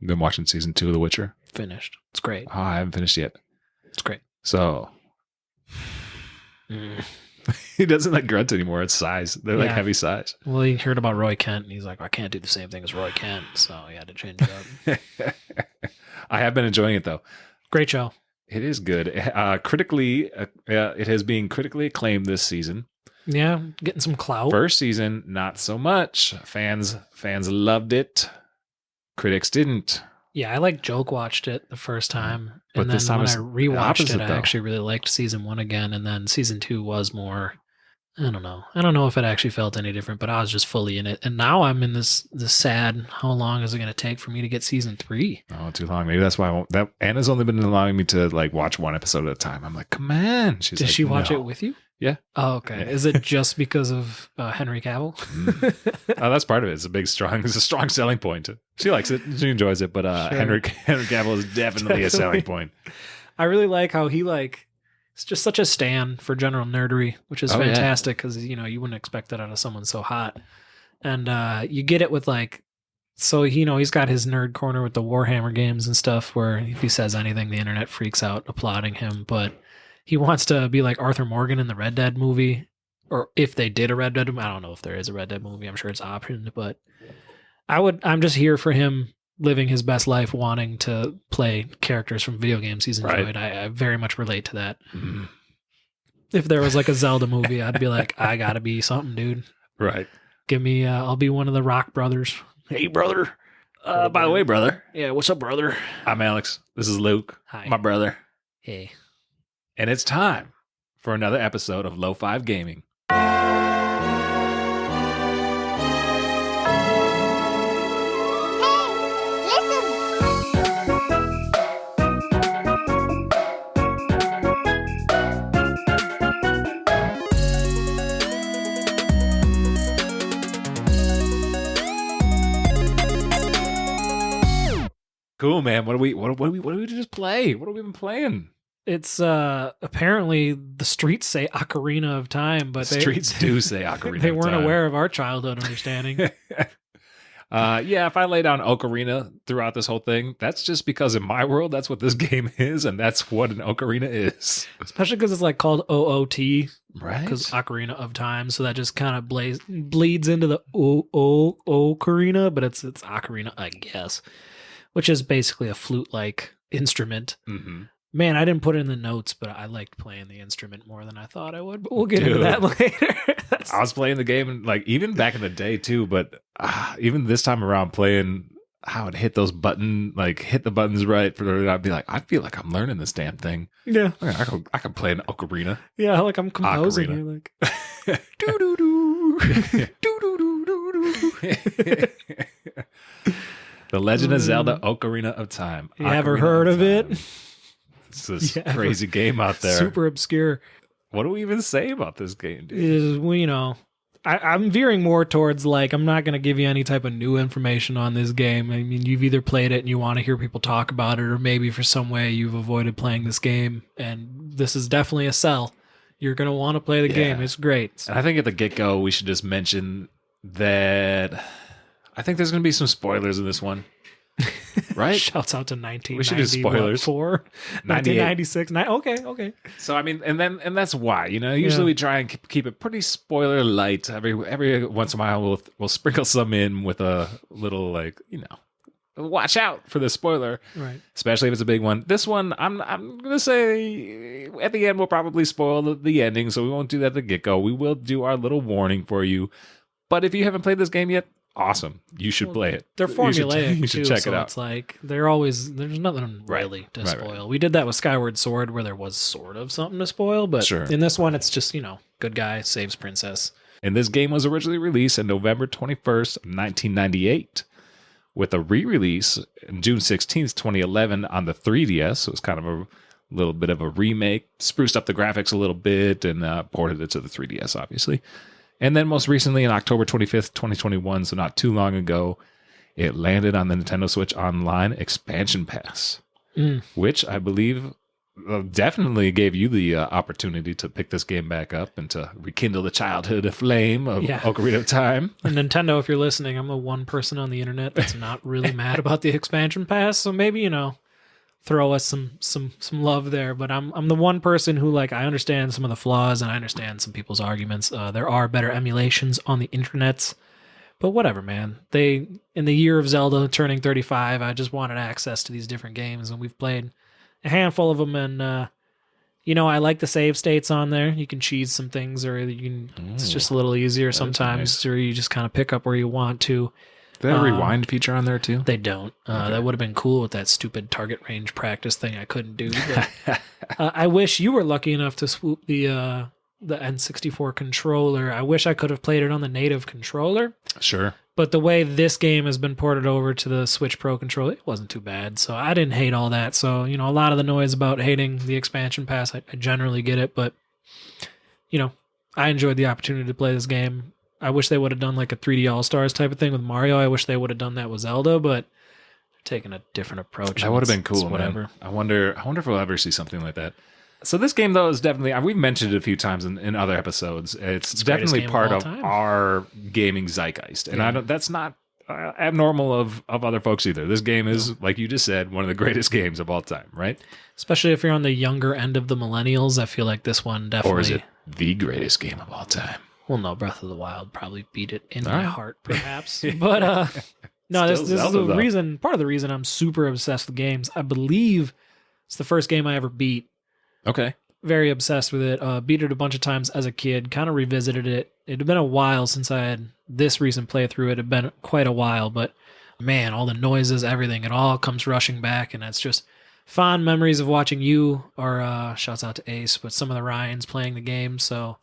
Been watching season 2 of The Witcher. Finished. It's great. Oh, I haven't finished yet. It's great. So he doesn't like grunt anymore. It's sighs. They're like heavy sighs. Well, he heard about Roy Kent, and he's like, I can't do the same thing as Roy Kent, so he had to change it up. I have been enjoying it, though. Great show. It is good. Critically, it has been critically acclaimed this season. Yeah, getting some clout. First season, not so much. Fans loved it. Critics didn't. Yeah, I joke watched it the first time, But and this then time when I it's rewatched it, I though. actually really liked season 1 again, and then season 2 was more. I don't know. I don't know if it actually felt any different, but I was just fully in it. And now I'm in this sad, how long is it going to take for me to get season 3? Oh, too long. Maybe that's why I won't. Anna's only been allowing me to watch one episode at a time. I'm like, come on. Did she watch it with you? Yeah. Oh, okay. Yeah. Is it just because of Henry Cavill? Oh, that's part of it. It's a strong selling point. She likes it. She enjoys it. But Sure. Henry Cavill is definitely a selling point. I really like how he it's just such a stand for general nerdery, which is fantastic because, you wouldn't expect that out of someone so hot. And you get it with so, he's got his nerd corner with the Warhammer games and stuff where if he says anything, the internet freaks out applauding him. But he wants to be like Arthur Morgan in the Red Dead movie, or if they did a Red Dead movie. I don't know if there is a Red Dead movie. I'm sure it's optioned, but I'm just here for him living his best life, wanting to play characters from video games he's enjoyed. Right. I very much relate to that. Mm-hmm. If there was a Zelda movie, I'd be like, I gotta be something, dude. Right. Give me, I'll be one of the Rock brothers. Hey, brother. By the way, brother. Yeah, what's up, brother? I'm Alex. This is Luke. Hi. My brother. Hey. And it's time for another episode of Low 5 Gaming. Cool, man. What do we just play? What have we been playing? It's apparently the streets say Ocarina of Time, but streets do say Ocarina of Time. They weren't aware of our childhood understanding. Yeah, if I lay down Ocarina throughout this whole thing, that's just because in my world, that's what this game is, and that's what an Ocarina is. Especially because it's called OOT. Right. Because Ocarina of Time, so that just kind of bleeds into the Ocarina, but it's Ocarina, I guess. Which is basically a flute-like instrument. Mm-hmm. Man, I didn't put it in the notes, but I liked playing the instrument more than I thought I would. But we'll get into that later. I was playing the game, even back in the day too, but even this time around playing how it hit those hit the buttons right for I'd be like, I feel like I'm learning this damn thing. Yeah. I can play an ocarina. Yeah, I'm composing here, doo-doo-doo. Doo-doo-doo-doo-doo. The Legend of Zelda Ocarina of Time. You ever heard of it? It's this crazy game out there. Super obscure. What do we even say about this game, dude? I'm veering more towards I'm not going to give you any type of new information on this game. I mean, you've either played it and you want to hear people talk about it, or maybe for some way you've avoided playing this game, and this is definitely a sell. You're going to want to play the game. It's great. And I think at the get-go, we should just mention that I think there's going to be some spoilers in this one. Right? Shouts out to 1994. We should do spoilers. 1996. Okay. So I mean, and that's why, usually we try and keep it pretty spoiler light. Every once in a while we'll sprinkle some in with a little watch out for the spoiler. Right. Especially if it's a big one. This one, I'm gonna say at the end we'll probably spoil the ending, so we won't do that at the get-go. We will do our little warning for you. But if you haven't played this game yet, awesome. You should play it. They're formulaic. You should check it out. It's there's nothing really to spoil. Right. We did that with Skyward Sword where there was sort of something to spoil, but in this one it's just, good guy saves princess. And this game was originally released on November 21st, 1998, with a re-release on June 16th, 2011 on the 3DS. So it was kind of a little bit of a remake, spruced up the graphics a little bit, and ported it to the 3DS, obviously. And then most recently on October 25th, 2021, so not too long ago, it landed on the Nintendo Switch Online Expansion Pass, which I believe definitely gave you the opportunity to pick this game back up and to rekindle the childhood flame of Ocarina of Time. And Nintendo, if you're listening, I'm the one person on the internet that's not really mad about the expansion pass. So maybe, throw us some love there. But I'm the one person who, like, I understand some of the flaws and I understand some people's arguments. There are better emulations on the internet. But whatever, man. In the year of Zelda turning 35, I just wanted access to these different games, and we've played a handful of them, and I like the save states on there. You can cheese some things, or it's just a little easier sometimes, nice. Or you just kind of pick up where you want to. They have a rewind feature on there too? They don't. Okay. That would have been cool with that stupid target range practice thing I couldn't do. But, I wish you were lucky enough to swoop the N64 controller. I wish I could have played it on the native controller. Sure. But the way this game has been ported over to the Switch Pro controller, it wasn't too bad. So I didn't hate all that. So, a lot of the noise about hating the expansion pass, I generally get it. But, I enjoyed the opportunity to play this game. I wish they would have done like a 3D All-Stars type of thing with Mario. I wish they would have done that with Zelda, but they're taking a different approach. That would have been cool, whatever. Man. I wonder if we'll ever see something like that. So this game, though, is definitely, we've mentioned it a few times in other episodes. It's definitely part of our gaming zeitgeist. And that's not abnormal of other folks either. This game is, like you just said, one of the greatest games of all time, right? Especially if you're on the younger end of the millennials, I feel like this one definitely... Or is it the greatest game of all time? Well, no, Breath of the Wild probably beat it in my heart, perhaps. But, no, this is the reason, part of the reason I'm super obsessed with games. I believe it's the first game I ever beat. Okay. Very obsessed with it. Beat it a bunch of times as a kid. Kind of revisited it. It had been a while since I had this recent playthrough. It had been quite a while, but man, all the noises, everything, it all comes rushing back, and it's just fond memories of watching you, or shouts out to Ace, but some of the Ryans playing the game. So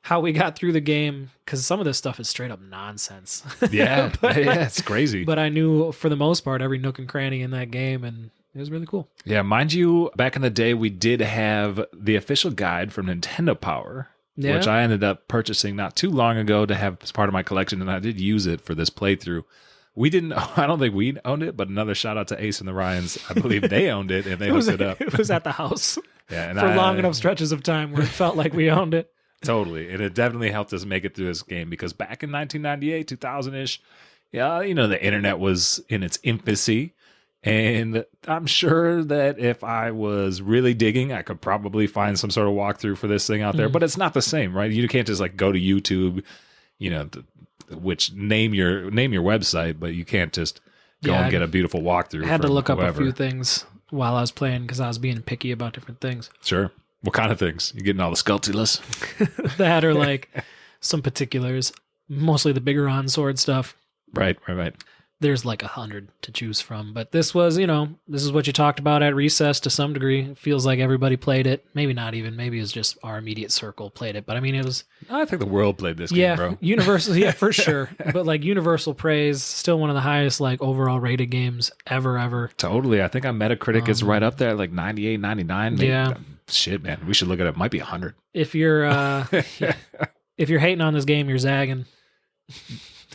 how we got through the game, because some of this stuff is straight up nonsense. Yeah, it's crazy. But I knew for the most part every nook and cranny in that game, and it was really cool. Yeah, mind you, back in the day, we did have the official guide from Nintendo Power, which I ended up purchasing not too long ago to have as part of my collection, and I did use it for this playthrough. I don't think we owned it, but another shout out to Ace and the Ryans. I believe they owned it, and they hooked it up. It was at the house and for long enough stretches of time where it felt like we owned it. Totally, and it definitely helped us make it through this game, because back in 1998, 2000-ish, the internet was in its infancy. And I'm sure that if I was really digging, I could probably find some sort of walkthrough for this thing out there. But it's not the same, right? You can't just like go to YouTube, which name your website, but you can't just go and get a beautiful walkthrough. I had to look up a few things while I was playing because I was being picky about different things. Sure. What kind of things? You getting all the Skulltulas? That are like some particulars, mostly the bigger on sword stuff. Right. There's like 100 to choose from, but this was, this is what you talked about at recess to some degree. It feels like everybody played it. Maybe not even. Maybe it was just our immediate circle played it. But I mean, it was... I think the world played this game, bro. Universal, for sure. But like universal praise, still one of the highest like overall rated games ever. Totally. I think on Metacritic it's right up there, like 98, 99. Maybe. Yeah. Shit, man. We should look it up. It might be 100. If you're if you're hating on this game, you're zagging.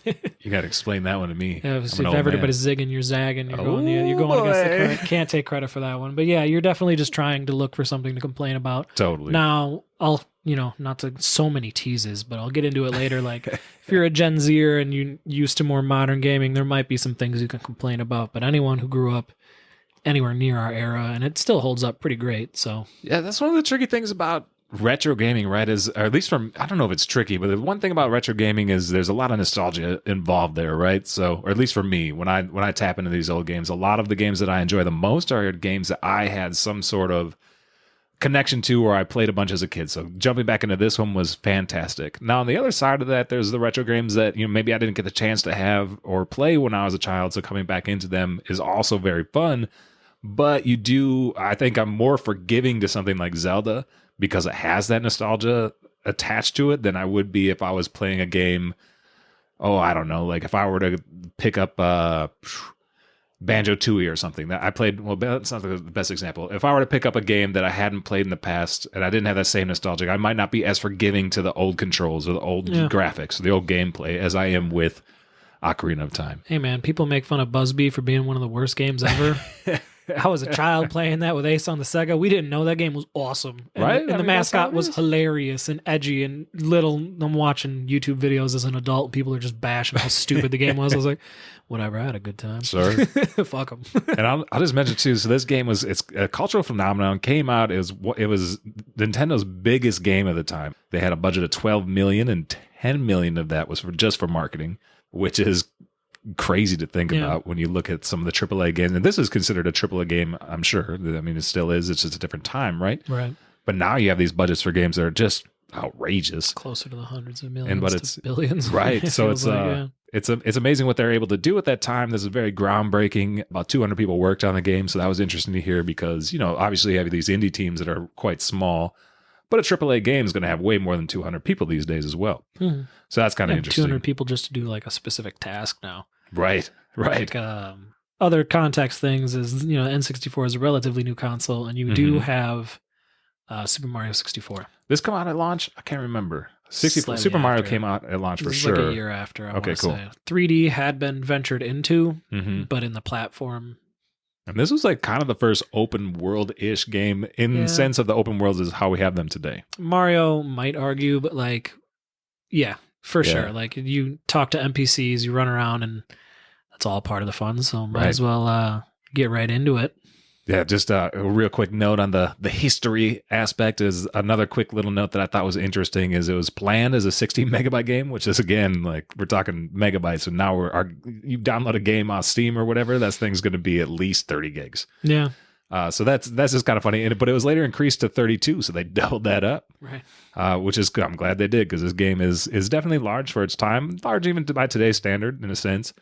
You got to explain that one to me. Yeah, if everybody's zigging, you're zagging. You're going against the current. Can't take credit for that one. But yeah, you're definitely just trying to look for something to complain about. Totally. Now, I'll, not to so many teases, but I'll get into it later. Like, if you're a Gen Zer and you're used to more modern gaming, there might be some things you can complain about. But anyone who grew up anywhere near our era, and it still holds up pretty great. So yeah, that's one of the tricky things about retro gaming, right? Or at least I don't know if it's tricky, but the one thing about retro gaming is there's a lot of nostalgia involved there, right? So, or at least for me, when I tap into these old games, a lot of the games that I enjoy the most are games that I had some sort of connection to, or I played a bunch as a kid. So jumping back into this one was fantastic. Now on the other side of that, there's the retro games that maybe I didn't get the chance to have or play when I was a child. So coming back into them is also very fun. But I think I'm more forgiving to something like Zelda because it has that nostalgia attached to it than I would be if I was playing a game. Oh, I don't know. Like if I were to pick up Banjo-Tooie or something that I played. Well, that's not the best example. If I were to pick up a game that I hadn't played in the past and I didn't have that same nostalgia, I might not be as forgiving to the old controls or the old graphics, or the old gameplay as I am with Ocarina of Time. Hey man, people make fun of Busby for being one of the worst games ever. I was a child playing that with Ace on the Sega. We didn't know that game was awesome. And Right? The, and the mascot was hilarious and edgy and little. I'm watching YouTube videos as an adult. People are just bashing how stupid the game was. I was like, whatever, I had a good time. Sure. Fuck them. And I'll just mention too, so this game it's a cultural phenomenon. Came out, it was Nintendo's biggest game at the time. They had a budget of 12 million and 10 million of that was just for marketing, which is crazy to think about when you look at some of the AAA games. And this is considered a AAA game, I'm sure. I mean, it still is. It's just a different time, right? Right. But now you have these budgets for games that are just outrageous. Closer to the hundreds of millions to billions. Right. So it's like, it's amazing what they're able to do at that time. This is very groundbreaking. About 200 people worked on the game, so that was interesting to hear because, obviously you have these indie teams that are quite small, but a AAA game is going to have way more than 200 people these days as well. So that's kind of interesting. 200 people just to do like a specific task now. Right. Like, other context things is, N64 is a relatively new console, and you do have Super Mario 64. This come out at launch? I can't remember. Super Mario came out at launch for sure. Like a year after. Okay, cool. Say. 3D had been ventured into, but in the platform. And this was like kind of the first open world-ish game in the sense of the open worlds is how we have them today. Mario might argue, but for sure. Like you talk to NPCs, you run around, and that's all part of the fun. So might as well get right into it. Yeah, just a real quick note on the history aspect is another quick little note that I thought was interesting is it was planned as a 16 megabyte game, which is again, like we're talking megabytes. And now you download a game on Steam or whatever, that thing's going to be at least 30 gigs. Yeah. So that's just kind of funny. But it was later increased to 32, so they doubled that up. Right. Which is good. I'm glad they did because this game is definitely large for its time, large even by today's standard in a sense.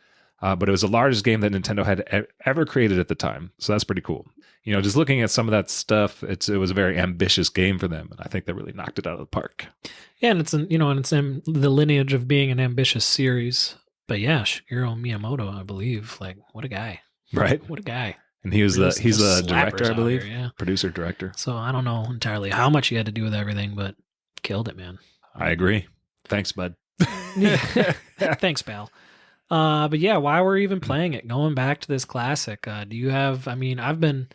But it was the largest game that Nintendo had ever created at the time. So that's pretty cool. Just looking at some of that stuff, it was a very ambitious game for them. And I think they really knocked it out of the park. Yeah, and it's in the lineage of being an ambitious series. But yeah, Shigeru Miyamoto, I believe, like what a guy. Right. What a guy. And he's the director, I believe. Here, Producer, director. So I don't know entirely how much he had to do with everything, but killed it, man. I agree. Thanks, bud. Thanks, pal. But yeah, why we're even playing it, going back to this classic, do you have, I've been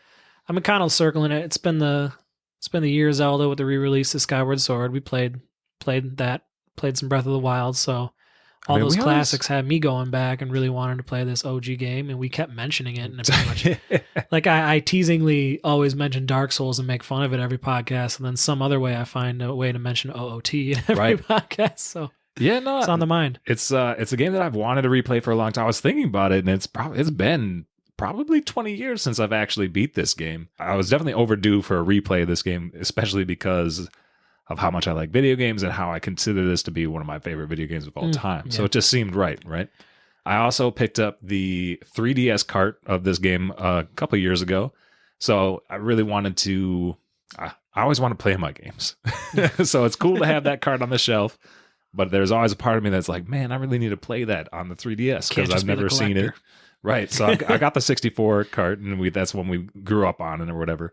kind of circling it. It's been the year Zelda with the re-release of Skyward Sword. We played some Breath of the Wild. So all those classics had me going back and really wanting to play this OG game. And we kept mentioning it. And it pretty much, like I teasingly always mention Dark Souls and make fun of it every podcast. And then some other way I find a way to mention OOT in every podcast. So yeah, no, it's on the mind. It's a game that I've wanted to replay for a long time. I was thinking about it, and it's been probably 20 years since I've actually beat this game. I was definitely overdue for a replay of this game, especially because of how much I like video games and how I consider this to be one of my favorite video games of all time. Yeah. So it just seemed right? I also picked up the 3DS cart of this game a couple years ago, so I really wanted to. I always want to play my games, so it's cool to have that cart on the shelf. But there's always a part of me that's like, man, I really need to play that on the 3DS because I've never seen it. Right. So I got the 64 cart, and that's one we grew up on or whatever.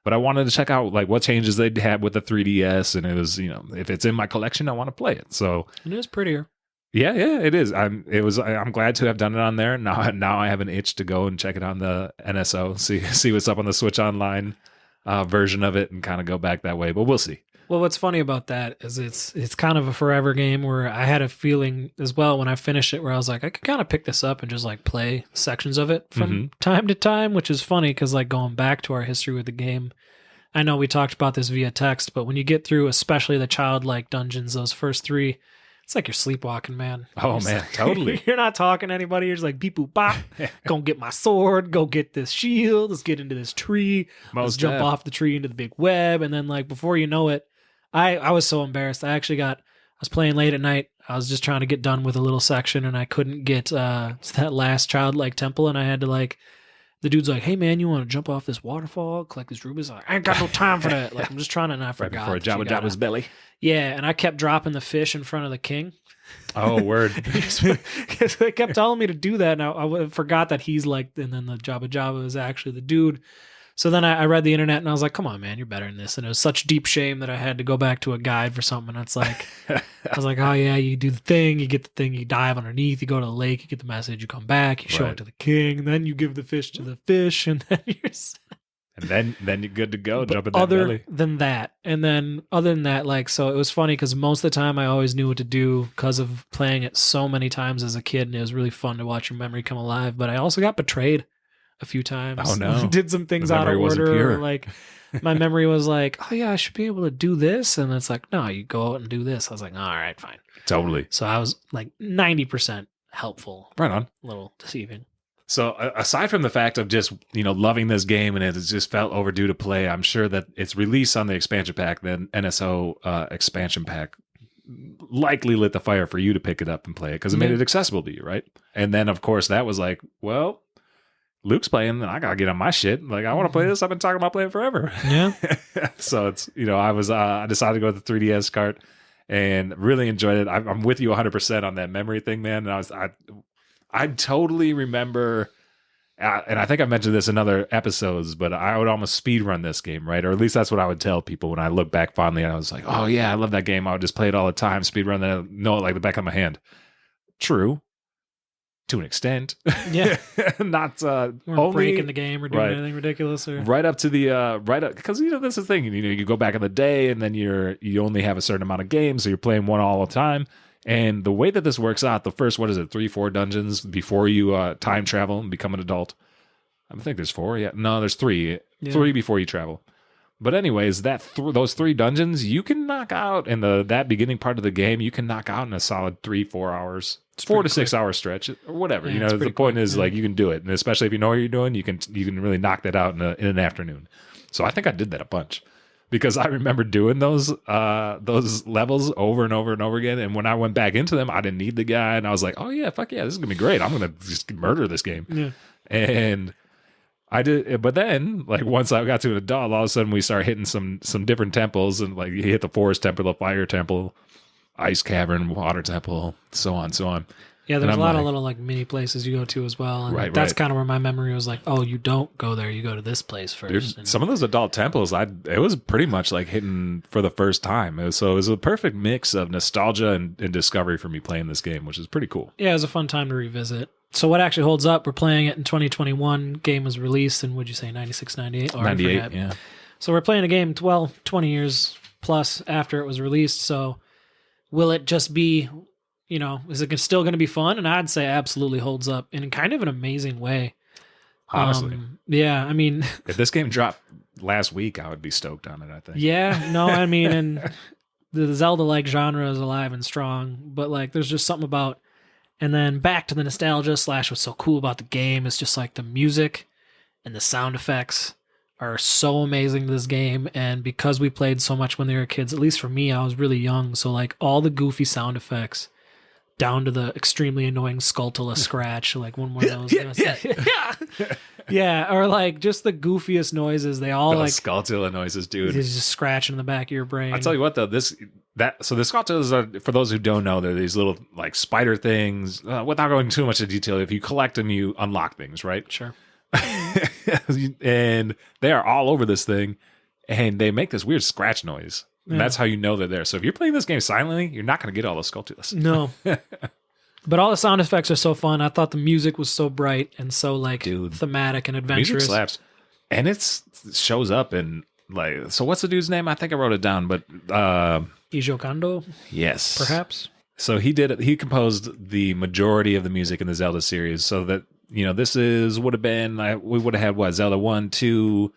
But I wanted to check out like what changes they'd had with the 3DS, and it was, if it's in my collection, I want to play it. So it is prettier. Yeah, it is. I'm glad to have done it on there. Now I have an itch to go and check it on the NSO, see what's up on the Switch Online version of it, and kind of go back that way. But we'll see. Well, what's funny about that is it's kind of a forever game where I had a feeling as well when I finished it where I was like, I could kind of pick this up and just like play sections of it from time to time, which is funny because like going back to our history with the game, I know we talked about this via text, but when you get through, especially the childlike dungeons, those first 3, it's like you're sleepwalking, man. Oh, man, totally. You're not talking to anybody. You're just like, beep, boop, bop. Go get my sword. Go get this shield. Let's get into this tree. Let's jump off the tree into the big web. And then like before you know it, I was so embarrassed. I was playing late at night. I was just trying to get done with a little section, and I couldn't get to that last childlike temple, and I had to like, the dude's like, hey man, you want to jump off this waterfall, collect these rubies? I'm like, I ain't got no time for that. Like I'm just trying to, and I forgot. Right before Jabba's belly. Yeah, and I kept dropping the fish in front of the king. Oh, word. They kept telling me to do that, and I forgot that he's like, and then the Jabba is actually the dude. So then I read the internet and I was like, come on, man, you're better than this. And it was such deep shame that I had to go back to a guide for something. And it's like, I was like, oh yeah, you do the thing, you get the thing, you dive underneath, you go to the lake, you get the message, you come back, you show it to the king, and then you give the fish to the fish, and then you're and then you're good to go. But jump in that belly. Other than that, like, so it was funny because most of the time I always knew what to do because of playing it so many times as a kid, and it was really fun to watch your memory come alive. But I also got betrayed a few times. Oh no! Did some things out of order. Like my memory was like, oh yeah, I should be able to do this, and it's like, no, you go out and do this. I was like, all right, fine. Totally. So I was like 90% helpful. Right on. A little deceiving. So aside from the fact of just, loving this game and it has just felt overdue to play, I'm sure that its release on the expansion pack, the NSO expansion pack, likely lit the fire for you to pick it up and play it because it made it accessible to you, right? And then, of course, that was like, well, Luke's playing and I got to get on my shit. Like, I want to play this. I've been talking about playing forever. Yeah. So it's, I decided to go with the 3DS cart and really enjoyed it. I'm with you 100% on that memory thing, man. And I totally remember, and I think I mentioned this in other episodes, but I would almost speed run this game, right? Or at least that's what I would tell people when I look back fondly. And I was like, oh yeah, I love that game. I would just play it all the time, speed run that, know it like the back of my hand. True. To an extent. Yeah. Not only breaking the game or doing anything ridiculous. Or right up to the, because, this is the thing, you go back in the day and then you only have a certain amount of games, so you're playing one all the time. And the way that this works out, the first, 3-4 dungeons before you time travel and become an adult. I think there's 4. Yeah, no, there's 3. Yeah. 3 before you travel. But anyways, those 3 dungeons you can knock out in that beginning part of the game. You can knock out in a solid 3-4 hours, 4 to 6 hour stretch, or whatever. Yeah, the point is like you can do it, and especially if you know what you're doing, you can really knock that out in an afternoon. So I think I did that a bunch. Because I remember doing those levels over and over and over again. And when I went back into them, I didn't need the guy. And I was like, oh, yeah, fuck yeah, this is going to be great. I'm going to just murder this game. Yeah. And I did. But then, like, once I got to an adult, all of a sudden we started hitting some different temples. And, like, you hit the forest temple, the fire temple, ice cavern, water temple, so on, so on. Yeah, there's a lot of little like mini places you go to as well. And that's kind of where my memory was like, oh, you don't go there, you go to this place first. Some of those adult temples, it was pretty much like hitting for the first time. It was a perfect mix of nostalgia and discovery for me playing this game, which is pretty cool. Yeah, it was a fun time to revisit. So what actually holds up, we're playing it in 2021. Game was released in, would you say, 96, 98? 98, yeah. So we're playing a game, 20 years plus after it was released. So will it just be... is it still going to be fun? And I'd say absolutely holds up in kind of an amazing way. Honestly. Yeah, I mean... if this game dropped last week, I would be stoked on it, I think. Yeah, no, I mean, and the Zelda-like genre is alive and strong, but like there's just something about... And then back to the nostalgia / what's so cool about the game is just like the music and the sound effects are so amazing to this game. And because we played so much when they were kids, at least for me, I was really young. So like all the goofy sound effects... down to the extremely annoying Skulltula scratch, like one more of those. Yeah, or like just the goofiest noises. They all like Skulltula noises, dude. Just scratching in the back of your brain. I'll tell you what, though, so the Skulltulas are, for those who don't know, they're these little like spider things. Without going too much into detail, if you collect them, you unlock things, right? Sure. And they are all over this thing, and they make this weird scratch noise. And that's how you know they're there. So if you're playing this game silently, you're not going to get all those Skulltulas. No. But all the sound effects are so fun. I thought the music was so bright and so like thematic and adventurous. Music slaps. And it shows up in like, so what's the dude's name? I think I wrote it down, but Ijo Kondo? Yes. Perhaps. So he composed the majority of the music in the Zelda series. So that, this would have been, we would have had Zelda 1, 2,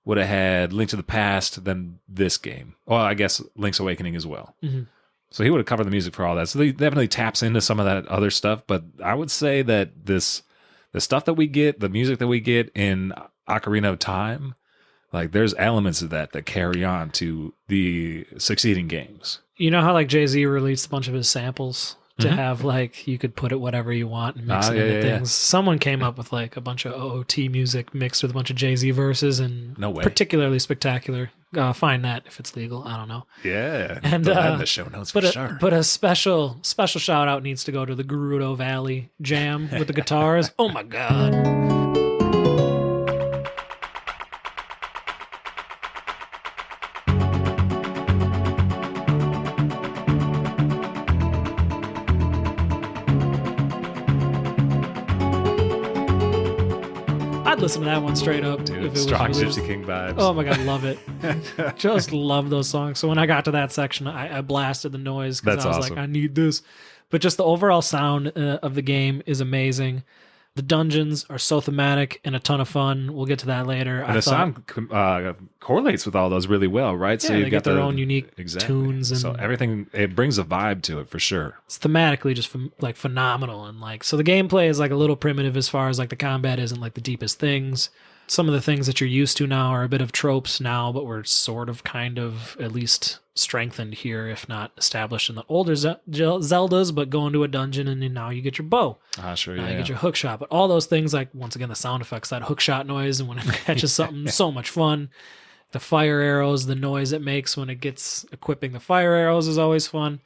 would have had Link to the Past, then this game. Well, I guess Link's Awakening as well. Mm-hmm. So he would have covered the music for all that. So he definitely taps into some of that other stuff. But I would say that the stuff that we get, the music that we get in Ocarina of Time, like there's elements of that carry on to the succeeding games. You know how like Jay-Z released a bunch of his samples to have like you could put it whatever you want and mix it into things. Someone came up with like a bunch of OOT music mixed with a bunch of Jay-Z verses and no way. Particularly spectacular. Find that if it's legal. I don't know. Yeah, and put that in the show notes for sure. But a special shout out needs to go to the Gerudo Valley jam with the guitars. Oh my god. I'd listen to that one straight up. Dude, if it strong was Gypsy King vibes. Oh my God, love it. Just love those songs. So when I got to that section, I blasted the noise because I was awesome. like, I need this. But just the overall sound of the game is amazing. The dungeons are so thematic and a ton of fun. We'll get to that later. And the sound correlates with all those really well, right? Yeah, So they got their own unique tunes. And so everything, it brings a vibe to it for sure. It's thematically just like phenomenal. And like, so the gameplay is like a little primitive as far as like the combat isn't like the deepest things. Some of the things that you're used to now are a bit of tropes now, but we're sort of kind of at least strengthened here, if not established in the older Zeldas, but go into a dungeon and now you get your bow. Sure, now yeah. you get your hook shot. But all those things, like once again, the sound effects, that hook shot noise, and when it catches something, so much fun. The fire arrows, the noise it makes when it gets equipping the fire arrows is always fun.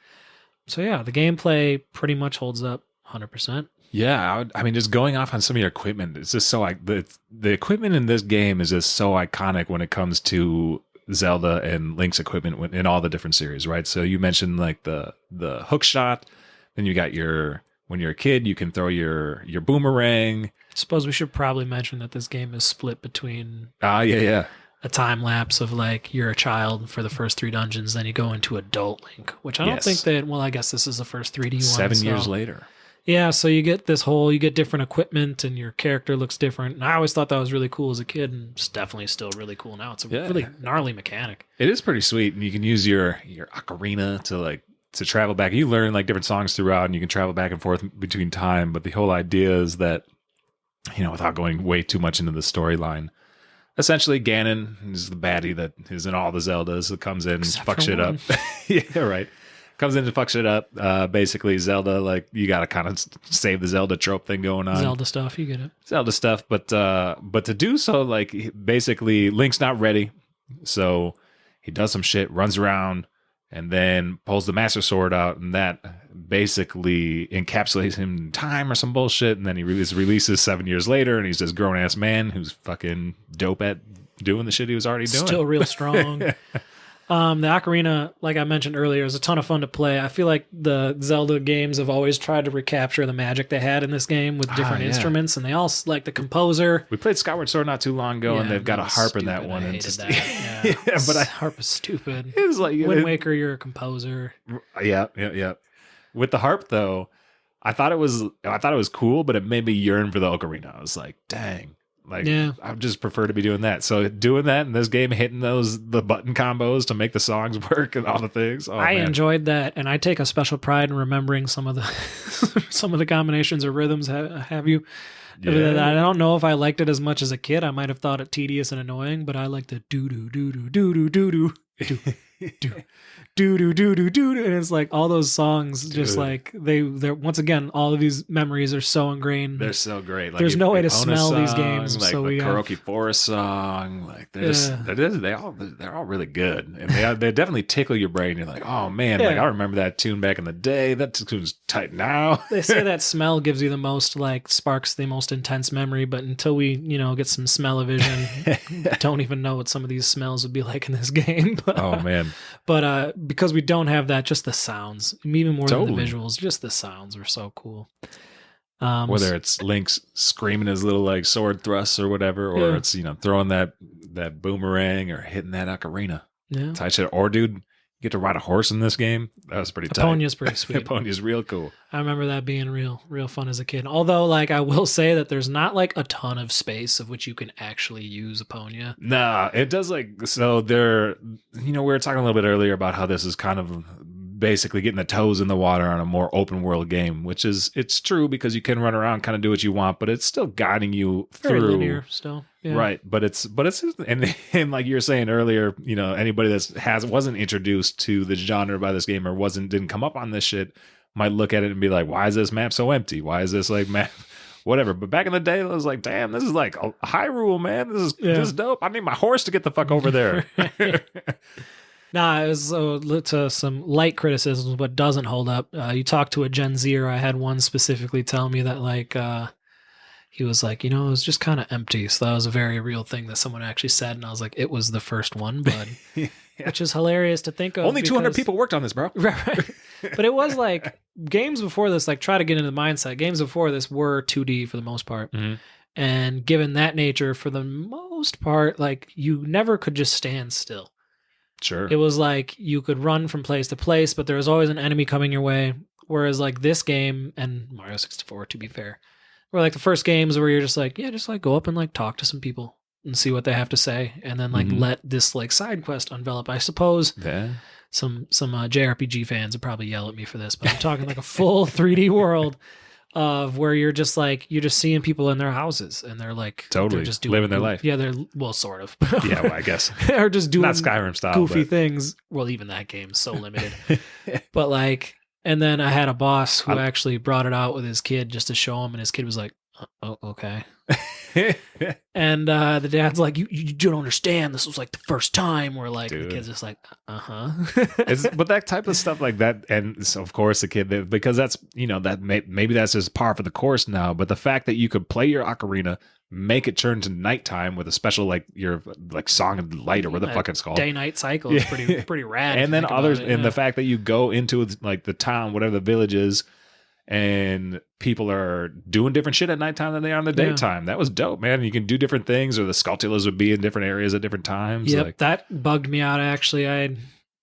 So yeah, the gameplay pretty much holds up 100%. Yeah, I mean, just going off on some of your equipment, it's just so like the equipment in this game is just so iconic when it comes to Zelda and Link's equipment in all the different series, right? So you mentioned like the hook shot, then you got when you're a kid, you can throw your boomerang. I suppose we should probably mention that this game is split between yeah. a time lapse of like you're a child for the first 3 dungeons, then you go into adult Link, which I don't think that. Well, I guess this is the first 3D one. 7 years later. Yeah, so you get you get different equipment and your character looks different. And I always thought that was really cool as a kid, and it's definitely still really cool now. It's a really gnarly mechanic. It is pretty sweet, and you can use your ocarina to travel back. You learn like different songs throughout, and you can travel back and forth between time. But the whole idea is that, without going way too much into the storyline, essentially Ganon is the baddie that is in all the Zeldas that comes in and fucks shit up. Yeah, right. Comes in and fucks it up. Basically, Zelda, like, you got to kind of save the Zelda trope thing going on. Zelda stuff, you get it. Zelda stuff, but to do so, like, basically, Link's not ready. So he does some shit, runs around, and then pulls the Master Sword out, and that basically encapsulates him in time or some bullshit. And then he releases 7 years later, and he's this grown-ass man who's fucking dope at doing the shit he was already doing. Still real strong. The Ocarina, like I mentioned earlier, is a ton of fun to play. I feel like the Zelda games have always tried to recapture the magic they had in this game with different instruments, and they all, like the composer. We played Skyward Sword not too long ago, and they've got a harp in that one. I hated that. Yeah, but harp is stupid. It was like Wind Waker, you're a composer. Yeah. With the harp, though, I thought it was cool, but it made me yearn for the Ocarina. I was like, dang. Like, I just prefer to be doing that. So doing that in this game, hitting the button combos to make the songs work and all the things. Oh, I enjoyed that, and I take a special pride in remembering some of the combinations or rhythms. Have you? Yeah. I don't know if I liked it as much as a kid. I might have thought it tedious and annoying, but I like the do do do do do do do do do. And it's like all those songs, just like they're once again, all of these memories are so ingrained. They're so great. Like there's no way to smell these games. Like so the Karaoke Forest song, like they're all really good, and they definitely tickle your brain. You're like, oh man, like I remember that tune back in the day. That tune's tight now. They say that smell gives you the most, like sparks the most intense memory, but until we get some smell-o-vision, don't even know what some of these smells would be like in this game. Oh man. But because we don't have that, just the sounds, even more than the visuals, just the sounds are so cool. Whether it's Link's screaming his little like sword thrusts or whatever, or it's throwing that boomerang or hitting that ocarina. Yeah, tight shit. Or dude, you get to ride a horse in this game. That was pretty tight. Eponia's pretty sweet. Eponia's real cool. I remember that being real fun as a kid. Although, like, I will say that there's not like a ton of space of which you can actually use Eponia. Nah, it does so there. We were talking a little bit earlier about how this is kind of basically getting the toes in the water on a more open world game, which it's true because you can run around, kind of do what you want, but it's still guiding you through. Very linear still. Yeah. Right, but it's and like you were saying earlier, anybody that wasn't introduced to the genre by this game or didn't come up on this shit might look at it and be like, why is this map so empty? Why is this like map whatever? But back in the day, I was like, damn, this is like a Hyrule, man. This is dope. I need my horse to get the fuck over there. Nah, it was to some light criticisms, but doesn't hold up. You talk to a Gen Zer. I had one specifically tell me that like he was like, it was just kind of empty. So that was a very real thing that someone actually said, and I was like, it was the first one, bud. Which is hilarious to think of. Only 200 people worked on this, bro. Right. But it was like games before this, like try to get into the mindset. Games before this were 2D for the most part. Mm-hmm. And given that nature, for the most part, like you never could just stand still. Sure. It was like you could run from place to place, but there was always an enemy coming your way. Whereas like this game and Mario 64, to be fair, were like the first games where you're just like, yeah, just like go up and like talk to some people and see what they have to say, and then like let this like side quest envelop. I suppose some JRPG fans would probably yell at me for this, but I'm talking like a full 3D world of where you're just seeing people in their houses and they're like totally they're just doing living their life. Yeah, they're sort of. Yeah, well, I guess they're just doing not Skyrim style goofy things. Well, even that game's so limited. But like, and then I had a boss who actually brought it out with his kid just to show him, and his kid was like, "Oh, okay." And the dad's like, you don't understand. This was like the first time where like the kid's just like, But that type of stuff like that, and so of course the kid, because that's that maybe that's just par for the course now. But the fact that you could play your ocarina, make it turn to nighttime with a special like your like song of light or what the fuck it's called, day night cycle is pretty rad. And then and the fact that you go into like the town, whatever the village is, and people are doing different shit at nighttime than they are in the daytime. That was dope, man. You can do different things, or the Skulltulas would be in different areas at different times. Yep, that bugged me out, actually. I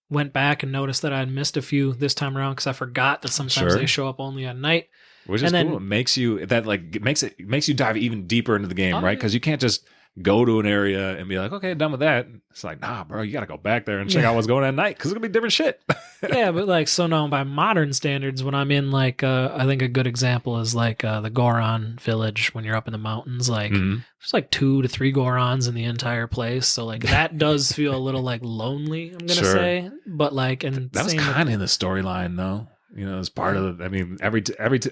went back and noticed that I had missed a few this time around because I forgot that sometimes they show up only at night. Which is cool. It makes you makes you dive even deeper into the game, right? Because you can't just go to an area and be like, okay, done with that. It's like, nah, bro, you got to go back there and check out what's going on at night because it's going to be different shit. Yeah, but like, so now by modern standards, when I'm in like, I think a good example is like the Goron village when you're up in the mountains, like there's like 2 to 3 Gorons in the entire place. So like that does feel a little like lonely, I'm going to say. But like, and that was kind of in the storyline though. As part of the, I mean, every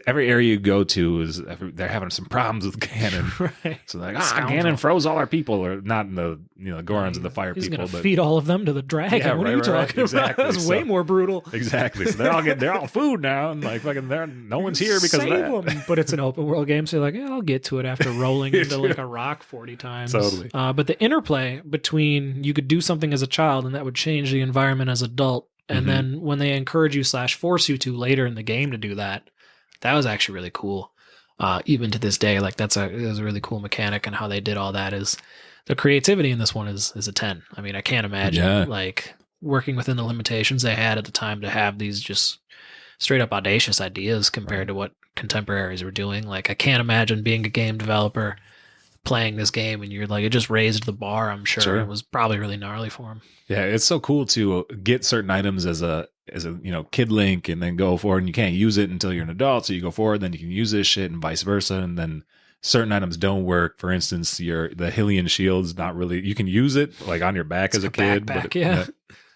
area you go to is they're having some problems with Ganon. Right. So like, Ganon froze all our people, or not in the Gorons and the fire He's people. He's gonna feed all of them to the dragon. Yeah, what are you talking exactly. about? That's way more brutal. Exactly. So they're all food now, and like fucking no one's here because of that. Them. But it's an open world game, so you're like, yeah, I'll get to it after rolling into like a rock 40 times. Totally. But the interplay between you could do something as a child and that would change the environment as adult. And then when they encourage you / force you to later in the game to do that, that was actually really cool. Even to this day, like it was a really cool mechanic, and how they did all that is the creativity in this one is a 10. I mean, I can't imagine like working within the limitations they had at the time to have these just straight up audacious ideas compared to what contemporaries were doing. Like I can't imagine being a game developer playing this game and you're like, it just raised the bar. I'm sure it was probably really gnarly for him. Yeah, it's so cool to get certain items as a kid Link, and then go forward, and you can't use it until you're an adult, so you go forward, then you can use this shit, and vice versa. And then certain items don't work. For instance, the Hylian shield's not really, you can use it like on your back as a kid, backpack,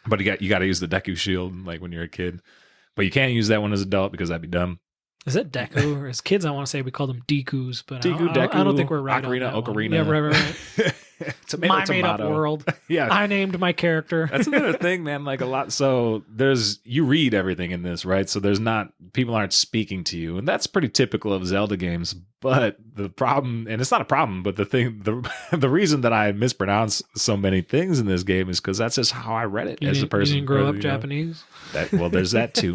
but you got to use the Deku shield like when you're a kid, but you can't use that one as an adult because that'd be dumb. Is it Deku? Or as kids, I want to say we call them Dekus, but Deku, I don't think we're right. Ocarina. Yeah, right. Tomato, my made-up world. Yeah, I named my character. That's another thing, man. Like a lot. So you read everything in this, right? So people aren't speaking to you, and that's pretty typical of Zelda games. But the problem, and it's not a problem, but the reason that I mispronounce so many things in this game is because that's just how I read it as a person. You didn't grow up Japanese. There's that too.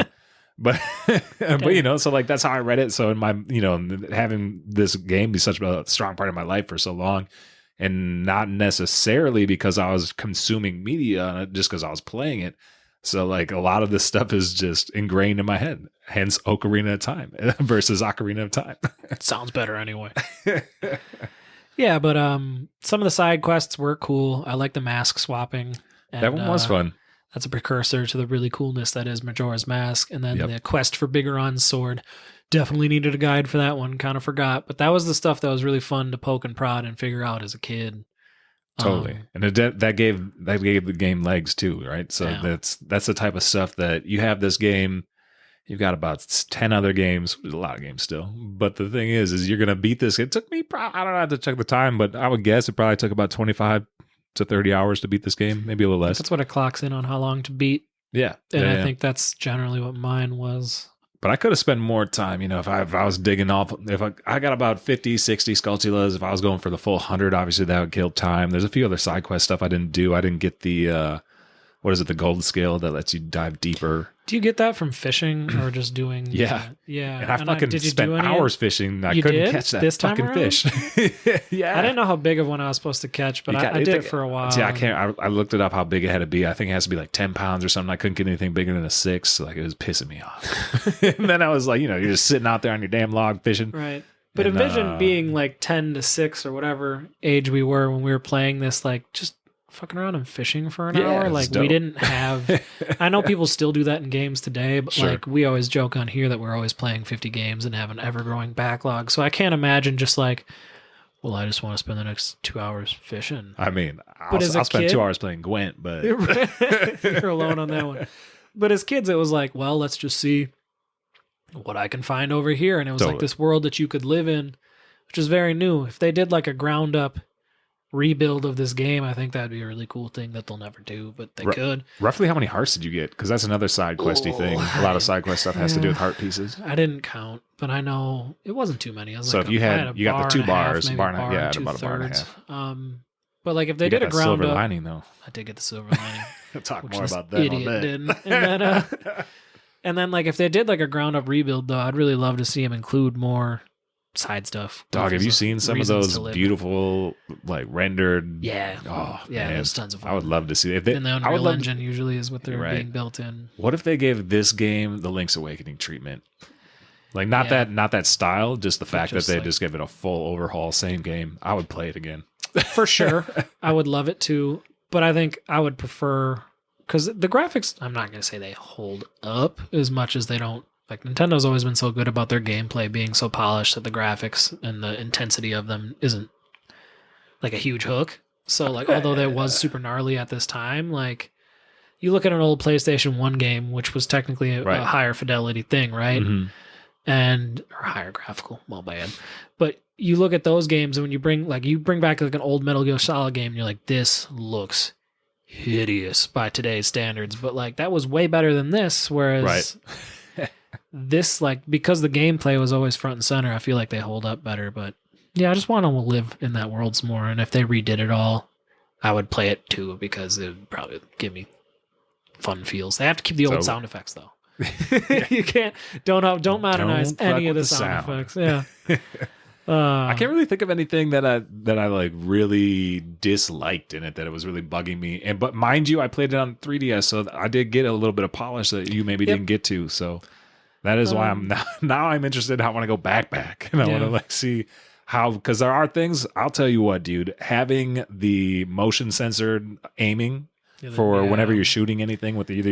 But so like that's how I read it. So in my having this game be such a strong part of my life for so long, and not necessarily because I was consuming media on it, just because I was playing it. So like a lot of this stuff is just ingrained in my head. Hence Ocarina of Time versus Ocarina of Time. It sounds better anyway. Yeah, but some of the side quests were cool. I like the mask swapping. And, that one was fun. That's a precursor to the really coolness that is Majora's Mask. And then the quest for Bigoron's sword. Definitely needed a guide for that one. Kind of forgot. But that was the stuff that was really fun to poke and prod and figure out as a kid. Totally. And that gave the game legs too, right? So that's the type of stuff that you have this game. You've got about 10 other games. There's a lot of games still. But the thing is you're going to beat this. It took me, I don't know how to check the time, but I would guess it probably took about 25 to 30 hours to beat this game, maybe a little less. That's what it clocks in on how long to beat. Yeah. And I think that's generally what mine was. But I could have spent more time, if I was digging off, if I got about 50, 60 Skulltulas, if I was going for the full 100, obviously that would kill time. There's a few other side quest stuff I didn't do. I didn't get the, what is it, the gold scale that lets you dive deeper. Do you get that from fishing or just doing? Yeah. Yeah. And I fucking spent hours fishing. I couldn't catch that this time fucking around? fish. Yeah. I didn't know how big of one I was supposed to catch, but I did it for a while. Yeah, I can't. I looked it up how big it had to be. I think it has to be like 10 pounds or something. I couldn't get anything bigger than a 6. So like it was pissing me off. And then I was like, you're just sitting out there on your damn log fishing. Right. But envision being like 10 to 6 or whatever age we were when we were playing this, like just fucking around and fishing for an hour. Like dope. We didn't have, I know people still do that in games today, but like we always joke on here that we're always playing 50 games and have an ever growing backlog. So I can't imagine just like, well, I just want to spend the next 2 hours fishing. I mean, I'll spend 2 hours playing Gwent, but you're alone on that one. But as kids, it was like, well, let's just see what I can find over here. And it was like this world that you could live in, which is very new. If they did like a ground up rebuild of this game, I think that'd be a really cool thing that they'll never do, but they could. Roughly how many hearts did you get? Because that's another side questy thing. A lot of side quest stuff has to do with heart pieces. I didn't count, but I know it wasn't too many. I was so like, if you got the 2 bars, bar and about a bar and a half. But like if they did a ground silver up, lining though. I did get the silver lining. We'll talk more about that. Idiot didn't. And then like if they did like a ground up rebuild though, I'd really love to see them include more side stuff. Dog, have you seen some of those beautiful like rendered? Yeah. Oh yeah, there's tons of fun. I would love to see it. And the Unreal Engine usually is what they're being built in. What if they gave this game the Link's Awakening treatment? Like not that style, just the fact that they just give it a full overhaul, same game. I would play it again. For sure. I would love it too. But I think I would prefer, because the graphics, I'm not going to say they hold up as much as they don't. Like Nintendo's always been so good about their gameplay being so polished that the graphics and the intensity of them isn't like a huge hook. So like, although that was super gnarly at this time, like you look at an old PlayStation 1 game, which was technically a higher fidelity thing, right? Mm-hmm. Or higher graphical, well bad. But you look at those games and when you bring back like an old Metal Gear Solid game, and you're like, this looks hideous by today's standards. But like that was way better than this, whereas this, like, because the gameplay was always front and center, I feel like they hold up better. But yeah, I just want to live in that world some more. And if they redid it all, I would play it too, because it would probably give me fun feels. They have to keep the old sound effects though. You can't don't modernize any of the sound effects. Yeah. I can't really think of anything that I like really disliked in it, that it was really bugging me. But mind you, I played it on 3DS, so I did get a little bit of polish that you maybe didn't get to. So that is why I'm now I'm interested. I want to go back, and I want to like see how, because there are things. I'll tell you what, dude, having the motion censored aiming for whenever you're shooting anything with either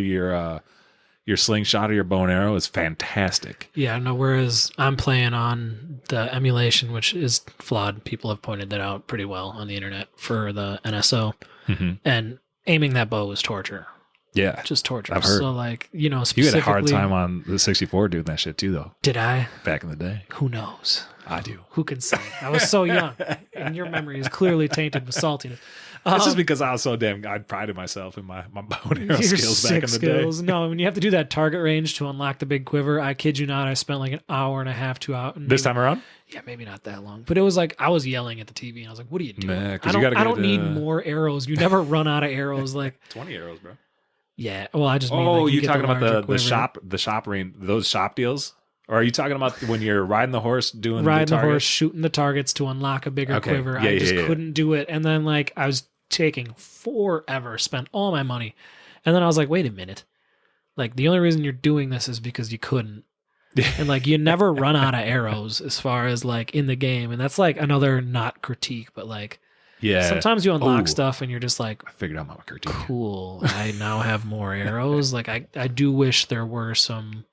your slingshot or your bow and arrow is fantastic. Yeah, no, whereas I'm playing on the emulation, which is flawed. People have pointed that out pretty well on the internet for the NSO. Mm-hmm. And aiming that bow is torture. Yeah. Just torture. I've heard. So like, specifically... You had a hard time on the 64 doing that shit too, though. Did I? Back in the day. Who knows? I do. Who can say? I was so young. And your memory is clearly tainted with saltiness. This is because I was so I prided myself in my bow and arrow skills back in the day. No, when you have to do that target range to unlock the big quiver, I kid you not, I spent like an hour and a half, 2 hours. This time around? Yeah, maybe not that long. But it was like, I was yelling at the TV and I was like, what are you doing? Nah, I don't need more arrows. You never run out of arrows. Like 20 arrows, bro. Yeah. Well, I just mean like, you're talking about the shop range, those shop deals? Or are you talking about when you're riding the horse doing the horse, shooting the targets to unlock a bigger quiver? I just couldn't do it. And then like I was taking forever, spent all my money. And then I was like, wait a minute. Like the only reason you're doing this is because you couldn't. And like you never run out of arrows as far as like in the game. And that's like another not critique, but like sometimes you unlock stuff and you're just like, I figured out my critique. Cool. I now have more arrows. Like I do wish there were some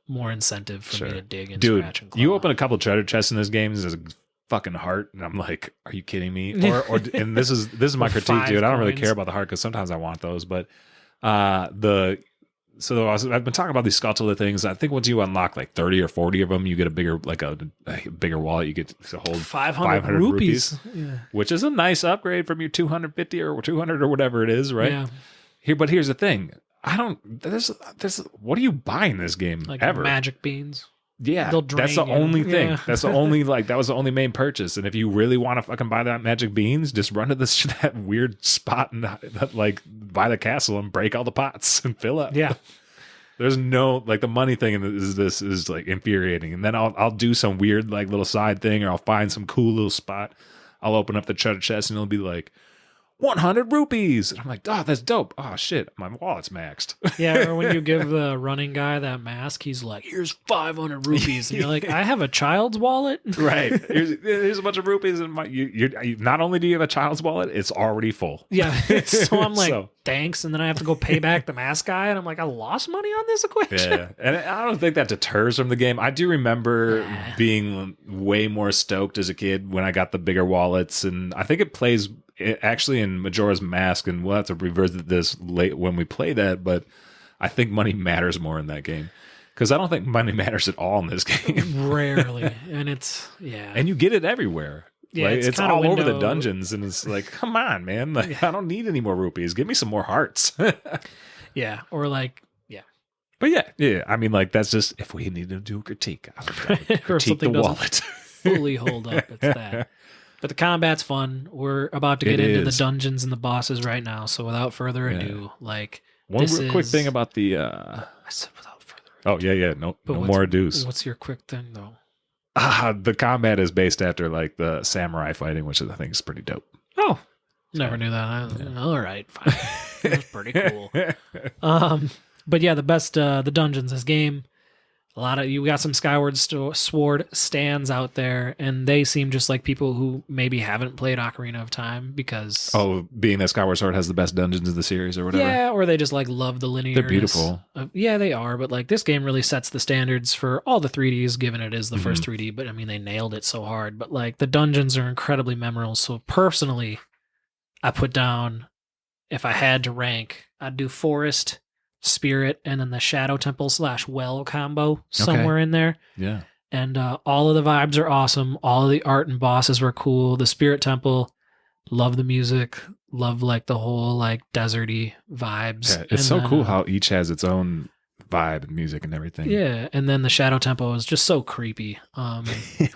more incentive for me to dig and scratch and claw. You open a couple treasure chests in this game, there's a fucking heart, and I'm like, are you kidding me? Or and this is my critique, dude. I don't really care about the heart because sometimes I want those, but I've been talking about these sculptural things. I think once you unlock like 30 or 40 of them, you get a bigger wallet. You get to hold 500 rupees. Yeah. Which is a nice upgrade from your 250 or 200 or whatever it is, right? Yeah. But here's the thing. What do you buy in this game like ever? Magic beans. Yeah, they'll drain that's the you. only thing. Yeah. That's the only that was the only main purchase. And if you really want to fucking buy that magic beans, just run to that weird spot and like by the castle and break all the pots and fill up. Yeah. There's no like the money thing is like infuriating. And then I'll do some weird like little side thing, or I'll find some cool little spot. I'll open up the treasure chest and it'll be like 100 rupees. And I'm like, oh, that's dope. Oh shit, my wallet's maxed. Yeah, or when you give the running guy that mask, he's like, here's 500 rupees. And you're like, I have a child's wallet? Right. Here's a bunch of rupees. And you not only do you have a child's wallet, it's already full. Yeah. So I'm like, thanks. And then I have to go pay back the mask guy. And I'm like, I lost money on this equation. Yeah. And I don't think that deters from the game. I do remember being way more stoked as a kid when I got the bigger wallets. And I think it plays actually in Majora's Mask, and we'll have to revisit this late when we play that, but I think money matters more in that game. Because I don't think money matters at all in this game. Rarely. And it's, yeah. And you get it everywhere. Yeah, like, it's all over the dungeons, and it's like, come on, man. Like, I don't need any more rupees. Give me some more hearts. Yeah. Or like, But yeah. I mean, like, that's just, if we need to do a critique, I would critique the wallet. Fully hold up. It's that. But the combat's fun. We're about to get into the dungeons and the bosses right now. So without further ado, like one real quick thing about the. I said without further ado. Oh yeah. No more ados. What's your quick thing though? The combat is based after like the samurai fighting, which I think is pretty dope. Oh, never knew that. All right, fine. That's pretty cool. But yeah, the best the dungeons this game. You got some Skyward Sword stands out there, and they seem just like people who maybe haven't played Ocarina of Time because being that Skyward Sword has the best dungeons of the series or whatever. Yeah, or they just like love the linear. They're beautiful. Yeah, they are, but like this game really sets the standards for all the 3Ds, given it is the first 3D. But I mean, they nailed it so hard. But like the dungeons are incredibly memorable. So personally, I put down, if I had to rank, I'd do Forest, Spirit, and then the Shadow Temple / Well combo somewhere in there. Yeah. And all of the vibes are awesome. All of the art and bosses were cool. The Spirit Temple, love the music, love like the whole like deserty vibes. Yeah, it's so cool how each has its own vibe and music and everything. Yeah, and then the Shadow Temple is just so creepy.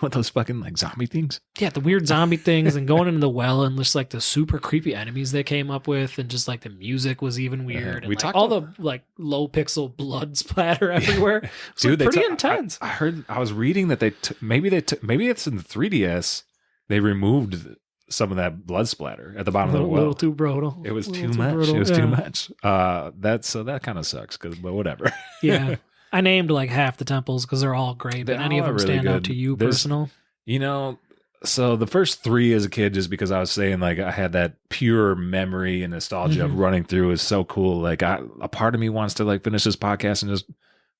With those fucking like zombie things. Yeah, the weird zombie things, and going into the well, and just like the super creepy enemies they came up with, and just like the music was even weird. And, we like, talked all the like low pixel blood splatter everywhere. Dude, pretty intense. I was reading that maybe it's in the 3DS. They removed some of that blood splatter at the bottom of the well. A little too brutal. It was too much. It was too much. That kind of sucks. But whatever. Yeah, I named like half the temples because they're all great, but any of them stand out to you personal? You know, so the first 3 as a kid, just because I was saying like I had that pure memory and nostalgia of running through, is so cool. Like a part of me wants to like finish this podcast and just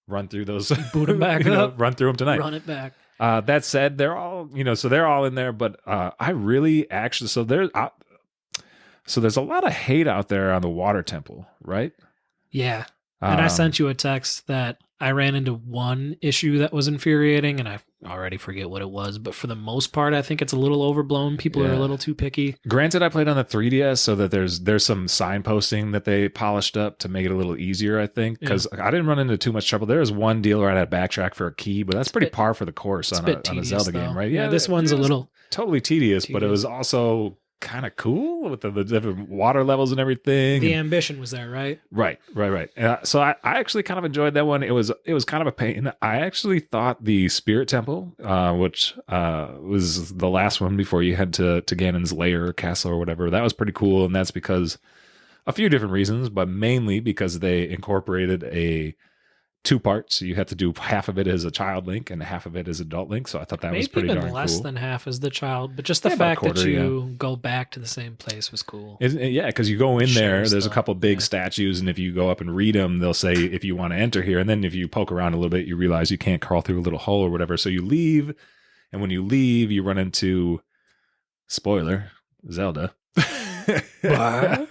run through those, boot them back up, run through them tonight, run it back. That said, they're all, so they're all in there, but I really actually, so there's a lot of hate out there on the water temple, right? Yeah. And I sent you a text that I ran into one issue that was infuriating, and I already forget what it was, but for the most part, I think it's a little overblown. People are a little too picky. Granted, I played on the 3DS, so that there's some signposting that they polished up to make it a little easier, I think, because I didn't run into too much trouble. There was one deal where I had to backtrack for a key, but that's pretty par for the course on a Zelda game, right? Yeah, this one's a little totally tedious, but it was also kind of cool with the different water levels and everything. The ambition was there, right? Right. So I actually kind of enjoyed that one. It was kind of a pain. I actually thought the Spirit Temple, which was the last one before you head to Ganon's lair or castle or whatever, that was pretty cool. And that's because a few different reasons, but mainly because they incorporated a 2 parts. So you have to do half of it as a child Link and half of it as adult Link. So I thought that was pretty darn cool. Maybe even less than half as the child, but just the fact that you go back to the same place was cool. Yeah, because you go in there, there's a couple big statues, and if you go up and read them, they'll say if you want to enter here. And then if you poke around a little bit, you realize you can't crawl through a little hole or whatever. So you leave, and when you leave, you run into, spoiler, Zelda. What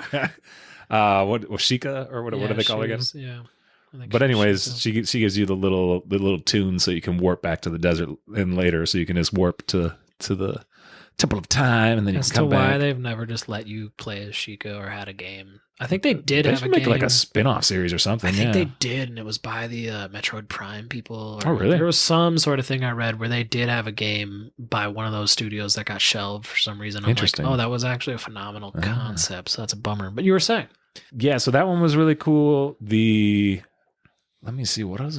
Sheikah, or what do they call her again? Yeah. But anyways, she gives you the little tune so you can warp back to the desert and later, so you can just warp to the Temple of Time, and then as you can come to why back. they've never just let you play as Sheikah or had a game. I think they did They have should a make game. like a spin-off series or something. I think yeah. they did, and it was by the Metroid Prime people. Oh, really? There was some sort of thing I read where they did have a game by one of those studios that got shelved for some reason. I'm Interesting. like, oh, that was actually a phenomenal concept, so that's a bummer. But you were saying. Yeah, so that one was really cool. Let me see, what else?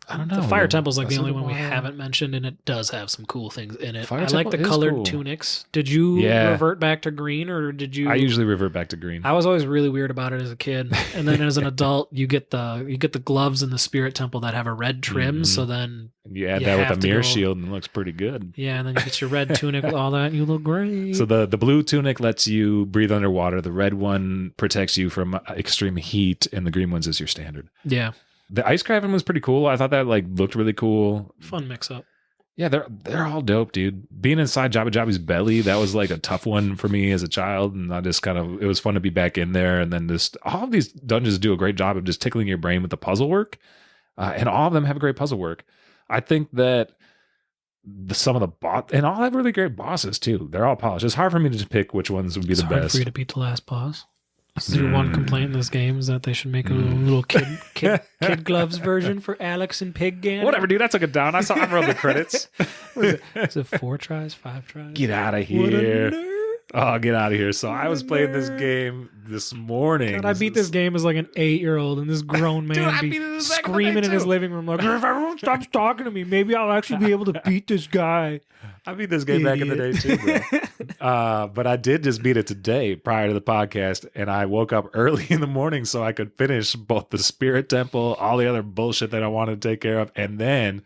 I don't know. The Fire Temple's like the That's only one we wild. haven't mentioned, and it does have some cool things in it. Fire I like the Temple is colored cool. tunics. Did you revert back to green, or did you? I usually revert back to green. I was always really weird about it as a kid, and then as an adult, you get the gloves in the Spirit Temple that have a red trim. So then You add you that have with a to mirror go- shield, and it looks pretty good. yeah, and then you get your red tunic with all that, and you look great. So the blue tunic lets you breathe underwater. The red one protects you from extreme heat, and the green one's is your standard. yeah, The ice craft was pretty cool. I thought that like looked really cool. fun mix up. Yeah, they're all dope, dude. Being inside Jabba Jabba's belly, that was like a tough one for me as a child, and I just it was fun to be back in there. And then just all of these dungeons do a great job of just tickling your brain with the puzzle work, and all of them have great puzzle work. I think that some of the and all have really great bosses too. They're all polished. It's hard for me to pick which ones would be It's the hard best. for you to beat the last boss. Is there one complaint in this game is that they should make a little kid gloves version for Alex and Pig Ganon? Whatever, dude. I took it down. I read the credits. Is it 4 tries, 5 tries? Get out of What a here. nerd. Oh, get out of here. So I was playing this game this morning. God, I beat this game as like an 8-year-old, and this grown man I be beat it back in the day, screaming in his too. living room like, if everyone stops talking to me, maybe I'll actually be able to beat this guy. I beat this game back in the day too, bro. But I did just beat it today prior to the podcast, and I woke up early in the morning so I could finish both the Spirit Temple, all the other bullshit that I wanted to take care of, and then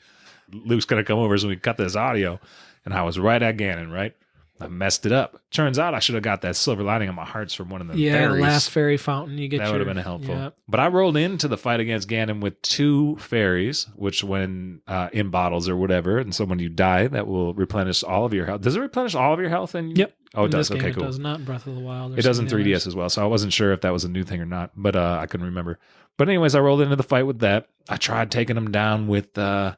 Luke's going to come over so we can cut this audio. And I was right at Ganon, right? I messed it up. Turns out I should have got that silver lining on my hearts from one of the Yeah, fairies. the last fairy fountain you get. That would have been helpful. Yep. But I rolled into the fight against Ganon with 2 fairies, which when in bottles or whatever, and so when you die, that will replenish all of your health. Does it replenish all of your health? Yep. Oh, it In does. this game, Okay, it cool. does not in Breath of the Wild. or It does some in of the 3DS others. as well, so I wasn't sure if that was a new thing or not, but I couldn't remember. But anyways, I rolled into the fight with that. I tried taking him down with the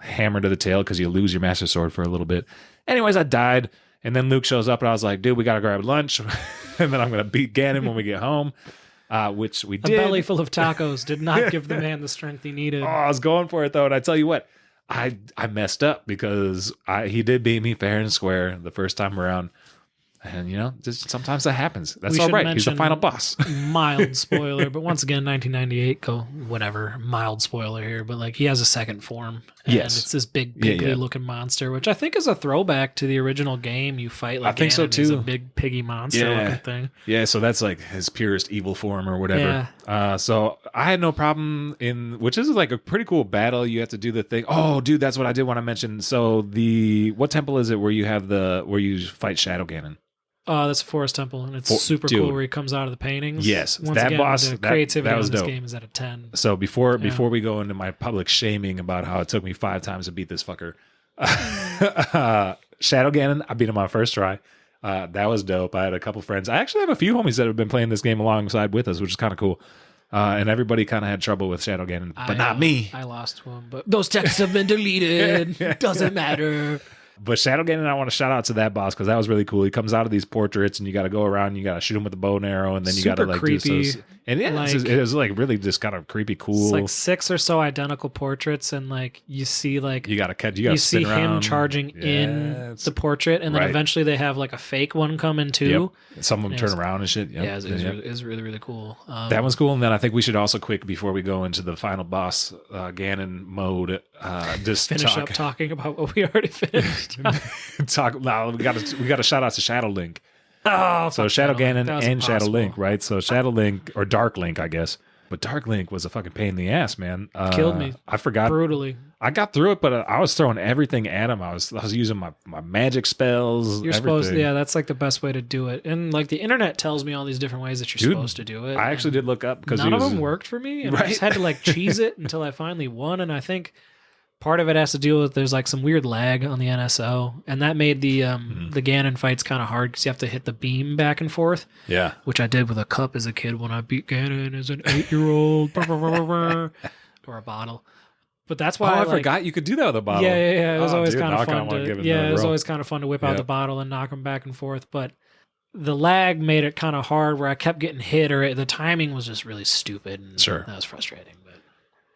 hammer to the tail because you lose your Master Sword for a little bit. Anyways, I died. And then Luke shows up, and I was like, dude, we got to grab lunch. And then I'm going to beat Ganon when we get home, which we A did. belly full of tacos did not give the man the strength he needed. Oh, I was going for it, though. And I tell you what, I messed up because he did beat me fair and square the first time around. And, just sometimes that happens. That's We all should right. He's the mention- final boss. Mild spoiler, but once again, 1998. Go whatever. Mild spoiler here, but like he has a second form. And Yes. it's this big, Yeah, piggy yeah. looking monster, which I think is a throwback to the original game. You fight like I think so, Ganon. He's a too. big piggy monster Yeah. looking thing. Yeah, so that's like his purest evil form or whatever. So I had no problem which is like a pretty cool battle. You have to do the thing. Oh, dude, that's what I did want to mention. So what temple is it where you fight Shadow Ganon? Oh, that's a forest temple, and it's super dude. cool where he comes out of the paintings. Yes, Once that again, boss, the that creativity was on this dope. game is at a 10. So before we go into my public shaming about how it took me 5 times to beat this fucker, Shadow Ganon, I beat him on my first try. That was dope. I had a couple friends. I actually have a few homies that have been playing this game alongside with us, which is kind of cool. And everybody kind of had trouble with Shadow Ganon, but not me. I lost to him, but those texts have been deleted. Doesn't matter. But Shadow Ganon, I want to shout out to that boss because that was really cool. He comes out of these portraits, and you got to go around. And you got to shoot him with a bow and arrow, and then you got to Super like creepy. do so. And yeah, Like- it was like really just kind of creepy, cool. It's like 6 or so identical portraits, and like you see like you got to catch. You got you to see spin him around. charging in Yes. the portrait, and then Right. eventually they have like a fake one come in too. Yep. Some of them And turn it's- around and shit. Yep. Yeah, it's Yep. really, really cool. That one's cool. And then I think we should also quick before we go into the final boss Ganon mode, just finish up talking about what we already finished. talk. Now we got to shout out to Shadow Link. Oh, So fuck Shadow Link. Ganon That was and Shadow impossible. Link, right? So Shadow Link or Dark Link, I guess. But Dark Link was a fucking pain in the ass, man. Killed me. I forgot. brutally. I got through it, but I was throwing everything at him. I was using my magic spells. You're supposed to, yeah, that's like the best way to do it. And like the internet tells me all these different ways that you're Dude, supposed to do it. I actually did look up because none of them worked for me. And I Right. just had to like cheese it until I finally won. And I think part of it has to deal with there's like some weird lag on the NSO. And that made the Ganon fights kind of hard because you have to hit the beam back and forth, Yeah. which I did with a cup as a kid when I beat Ganon as an 8-year-old. Or a bottle. But that's why I forgot you could do that with a bottle. Yeah. It was always kind of fun. It was roll. always kind of fun to whip out the bottle and knock them back and forth. But the lag made it kind of hard where I kept getting hit, or the timing was just really stupid. And that was frustrating. But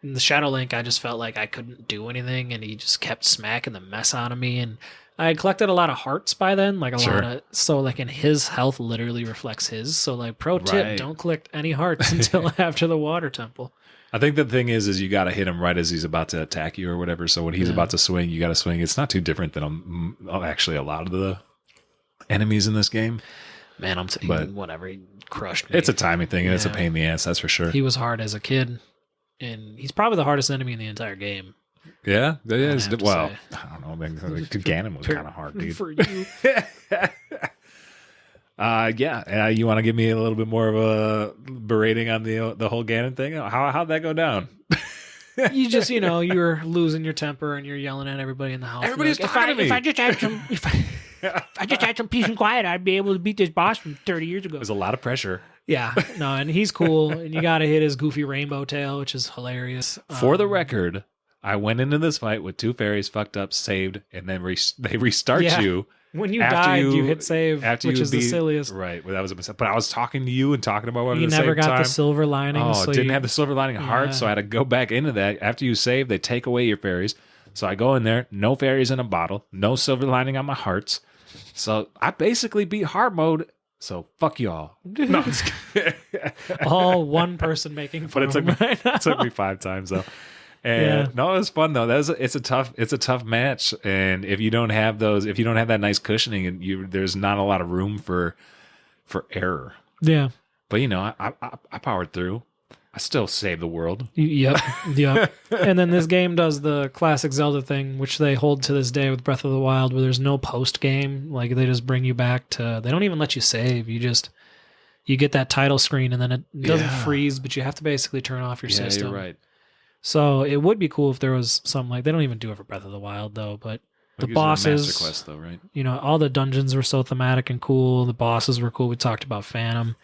in the Shadow Link, I just felt like I couldn't do anything, and he just kept smacking the mess out of me. And I had collected a lot of hearts by then, like a lot of, so like, and his health literally reflects his. So like, pro tip, don't collect any hearts until after the water temple. I think the thing is you got to hit him right as he's about to attack you or whatever. So when he's about to swing, you got to swing. It's not too different than actually a lot of the enemies in this game. Man, whatever. He crushed me. It's a timing thing, and it's a pain in the ass, that's for sure. He was hard as a kid, and he's probably the hardest enemy in the entire game. Yeah, that is. Well, I don't know. Ganon was kind of hard, dude. For you. You want to give me a little bit more of a berating on the whole Ganon thing? How'd that go down? You just, you're losing your temper and you're yelling at everybody in the house. Everybody's talking to me. If I just had some peace and quiet, I'd be able to beat this boss from 30 years ago. There's a lot of pressure. Yeah, no, and he's cool, and you got to hit his goofy rainbow tail, which is hilarious. For the record, I went into this fight with 2 fairies fucked up, saved, and then they restart you. When you died, you hit save, which is the silliest. Right, well, that was a mistake. But I was talking to you and talking about what you never got the silver lining. Oh, didn't have the silver lining heart, so I had to go back into that. After you save, they take away your fairies. So I go in there, no fairies in a bottle, no silver lining on my hearts. So I basically beat hard mode. So fuck y'all. No, all one person making fun of him right now. It took me 5 times though. And no, it was fun though. It's a tough match, and if you don't have that nice cushioning, and there's not a lot of room for error. Yeah, but I powered through. I still saved the world. Yep. And then this game does the classic Zelda thing, which they hold to this day with Breath of the Wild, where there's no post game. Like they just bring you back to. They don't even let you save. You get that title screen, and then it doesn't freeze, but you have to basically turn off your system. You're right. So it would be cool if there was something like, they don't even do it for Breath of the Wild though, but the bosses, Master Quest though, right? All the dungeons were so thematic and cool. The bosses were cool. We talked about Phantom.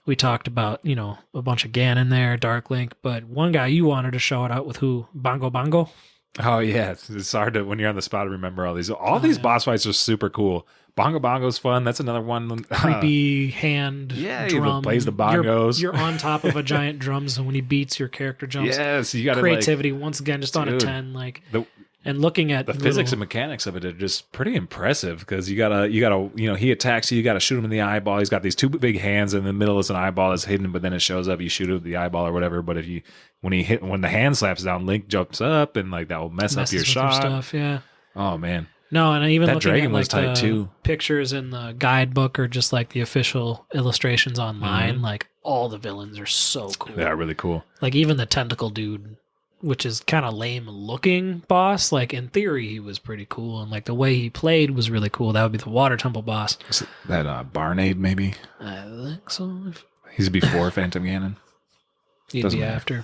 We talked about, a bunch of Ganon there, Dark Link, but one guy you wanted to shout out with who? Bongo Bongo? Oh yeah, it's hard to, when you're on the spot, to remember all these. These boss fights are super cool. Bongo Bongo's fun. That's another one. Creepy hand drum. He plays the bongos. You're on top of a giant drum, so when he beats, your character jumps. Yes, you got creativity once again, just on a 10. And looking at the physics and mechanics of it are just pretty impressive, because you gotta he attacks you, you gotta shoot him in the eyeball. He's got these 2 big hands, and in the middle is an eyeball that's hidden, but then it shows up. You shoot it with the eyeball or whatever. But when the hand slaps down, Link jumps up, and that will mess up your shot. Stuff, yeah. Oh man. No, and even that looking dragon at was tight too. Pictures in the guidebook, or just the official illustrations online, all the villains are so cool. They are really cool. Even the tentacle dude, which is kind of lame looking boss, in theory he was pretty cool, and the way he played was really cool. That would be the water temple boss. Is that Barnade maybe? I think so. He's before Phantom Ganon. He'd be after.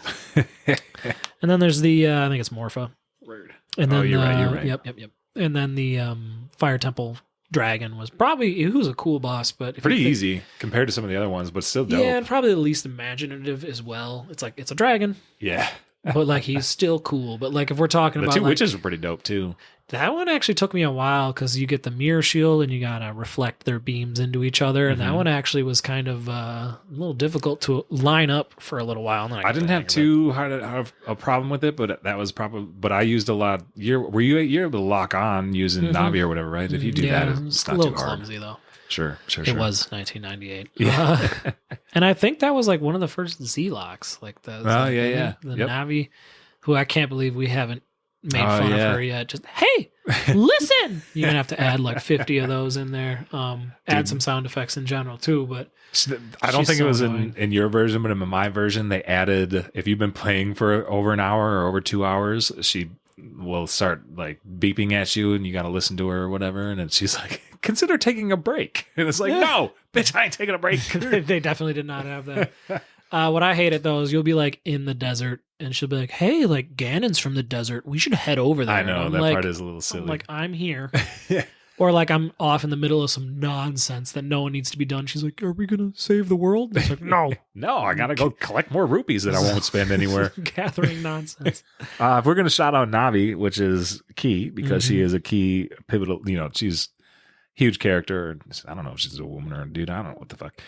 And then there's the I think it's Morpha. Weird. And then you're right. Yep. And then the Fire Temple Dragon was probably, he was a cool boss, but pretty easy compared to some of the other ones, but still dope. Yeah, and probably the least imaginative as well. It's it's a dragon. Yeah. But he's still cool. But if we're talking about 2 witches are pretty dope too. That one actually took me a while, because you get the mirror shield and you gotta reflect their beams into each other, and that one actually was kind of a little difficult to line up for a little while. I didn't have too hard of a problem with it, but that was probably. But I used a lot. You're able to lock on using Navi or whatever, right? If you do that, it's not a little too hard. clumsy though. Sure. It was 1998. Yeah. And I think that was one of the first Z-Locks, the Navi, who I can't believe we haven't made fun of her yet. Just, hey, listen! You're going to have to add 50 of those in there. Add some sound effects in general too, but I don't think it was in your version, but in my version, they added, if you've been playing for over an hour or over 2 hours, she will start beeping at you, and you got to listen to her or whatever, and then she's like, consider taking a break. And it's no, bitch, I ain't taking a break. They definitely did not have that. What I hate at those, you'll be in the desert, and she'll be like, hey, Ganon's from the desert. We should head over there. I know, that part is a little silly. I'm here. Or like I'm off in the middle of some nonsense that no one needs to be done. She's like, "Are we gonna save the world?" It's like, no, no, I gotta go collect more rupees that I won't spend anywhere. Gathering nonsense. If we're gonna shout out Navi, which is key because she is a key pivotal. She's huge character. I don't know if she's a woman or a dude. I don't know what the fuck.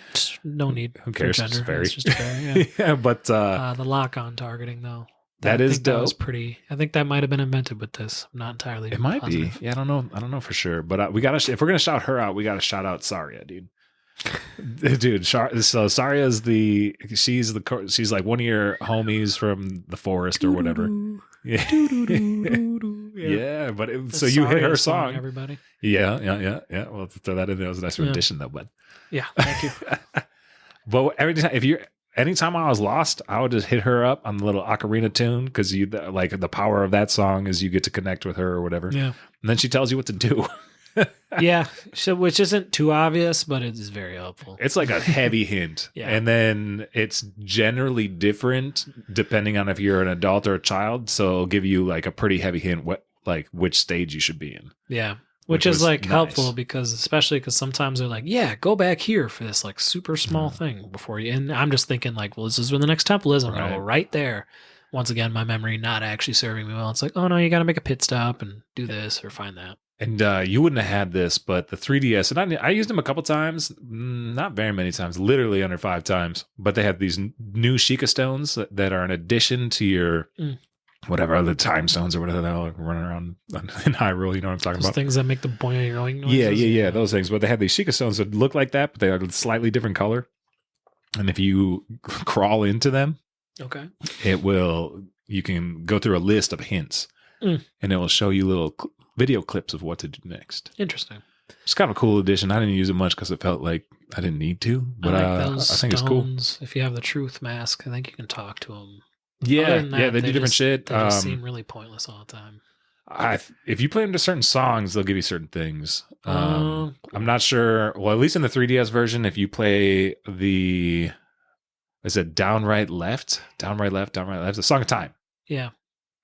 No need. Who cares? For gender. It's very. It's just fair, yeah, but the lock-on targeting though. That is dope. That was pretty. I think that might have been invented with this. I'm not entirely. It might positive. be. Yeah, I don't know. I don't know for sure. But we gotta. If we're gonna shout her out, we gotta shout out Saria, dude. Dude, so Saria is she's like one of your homies from the forest or whatever. Yeah, yeah. But so you hit her song, everybody. Yeah. Well, throw that in there. It was a nice rendition, though, bud. Yeah, thank you. But anytime I was lost, I would just hit her up on the little ocarina tune because you like the power of that song is you get to connect with her or whatever. Yeah, and then she tells you what to do. Yeah, which isn't too obvious, but it is very helpful. It's like a heavy hint. Yeah. And then it's generally different depending on if you're an adult or a child. So it'll give you like a pretty heavy hint like which stage you should be in. Yeah. Which is like helpful because sometimes they're like, yeah, go back here for this like super small thing before you. And I'm just thinking like, well, this is where the next temple is. I'm going to go right there. Once again, my memory not actually serving me well. It's like, oh no, you got to make a pit stop and do this or find that. And you wouldn't have had this, but the 3DS, and I used them a couple times, not very many times, literally under 5 times. But they have these new Sheikah stones that are an addition to your whatever other time stones or whatever they're like running around in Hyrule. You know what I'm talking about? Things that make the boing noises. Yeah, those things. But they have these Sheikah stones that look like that, but they are a slightly different color. And if you crawl into them, okay, you can go through a list of hints, and it will show you little video clips of what to do next. Interesting. It's kind of a cool addition. I didn't use it much because it felt like I didn't need to, but I think it's cool. If you have the truth mask, I think you can talk to them. Yeah, they do different shit. They just seem really pointless all the time. If you play them to certain songs, they'll give you certain things. I'm not sure. Well, at least in the 3DS version, if you play is it downright left? Downright left. The Song of Time. Yeah.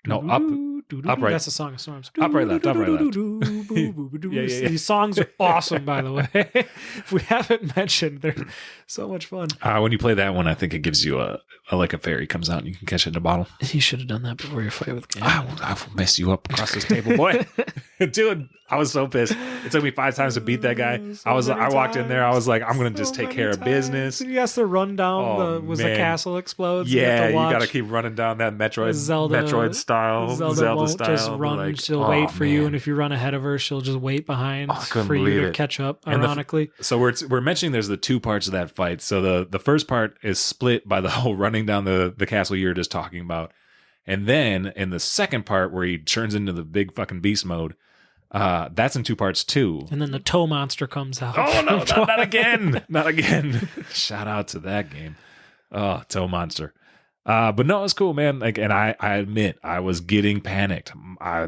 No, upright. That's a song of storms. Upright left. These songs are awesome, by the way. If we haven't mentioned, they're so much fun. When you play that one, I think it gives you a fairy comes out and you can catch it in a bottle. You should have done that before your fight with Ganon. I will mess you up across this table, boy. Dude, I was so pissed. It took me 5 times to beat that guy. I walked in there. I was like, I'm going to just take care of business. He has to run down the castle explodes. Yeah, you got to keep running down that Metroid style. Zelda won't style. Just run. Like, she'll wait for you, and if you run ahead of her, she'll just wait behind for you to catch up. Ironically, so we're mentioning there's the 2 parts of that fight. So the first part is split by the whole running down the castle you were just talking about, and then in the second part where he turns into the big fucking beast mode, that's in 2 parts too. And then the toe monster comes out. Oh no, not again! Not again! Shout out to that game. Oh, toe monster. But no, it's cool, man. Like, and I admit I was getting panicked. My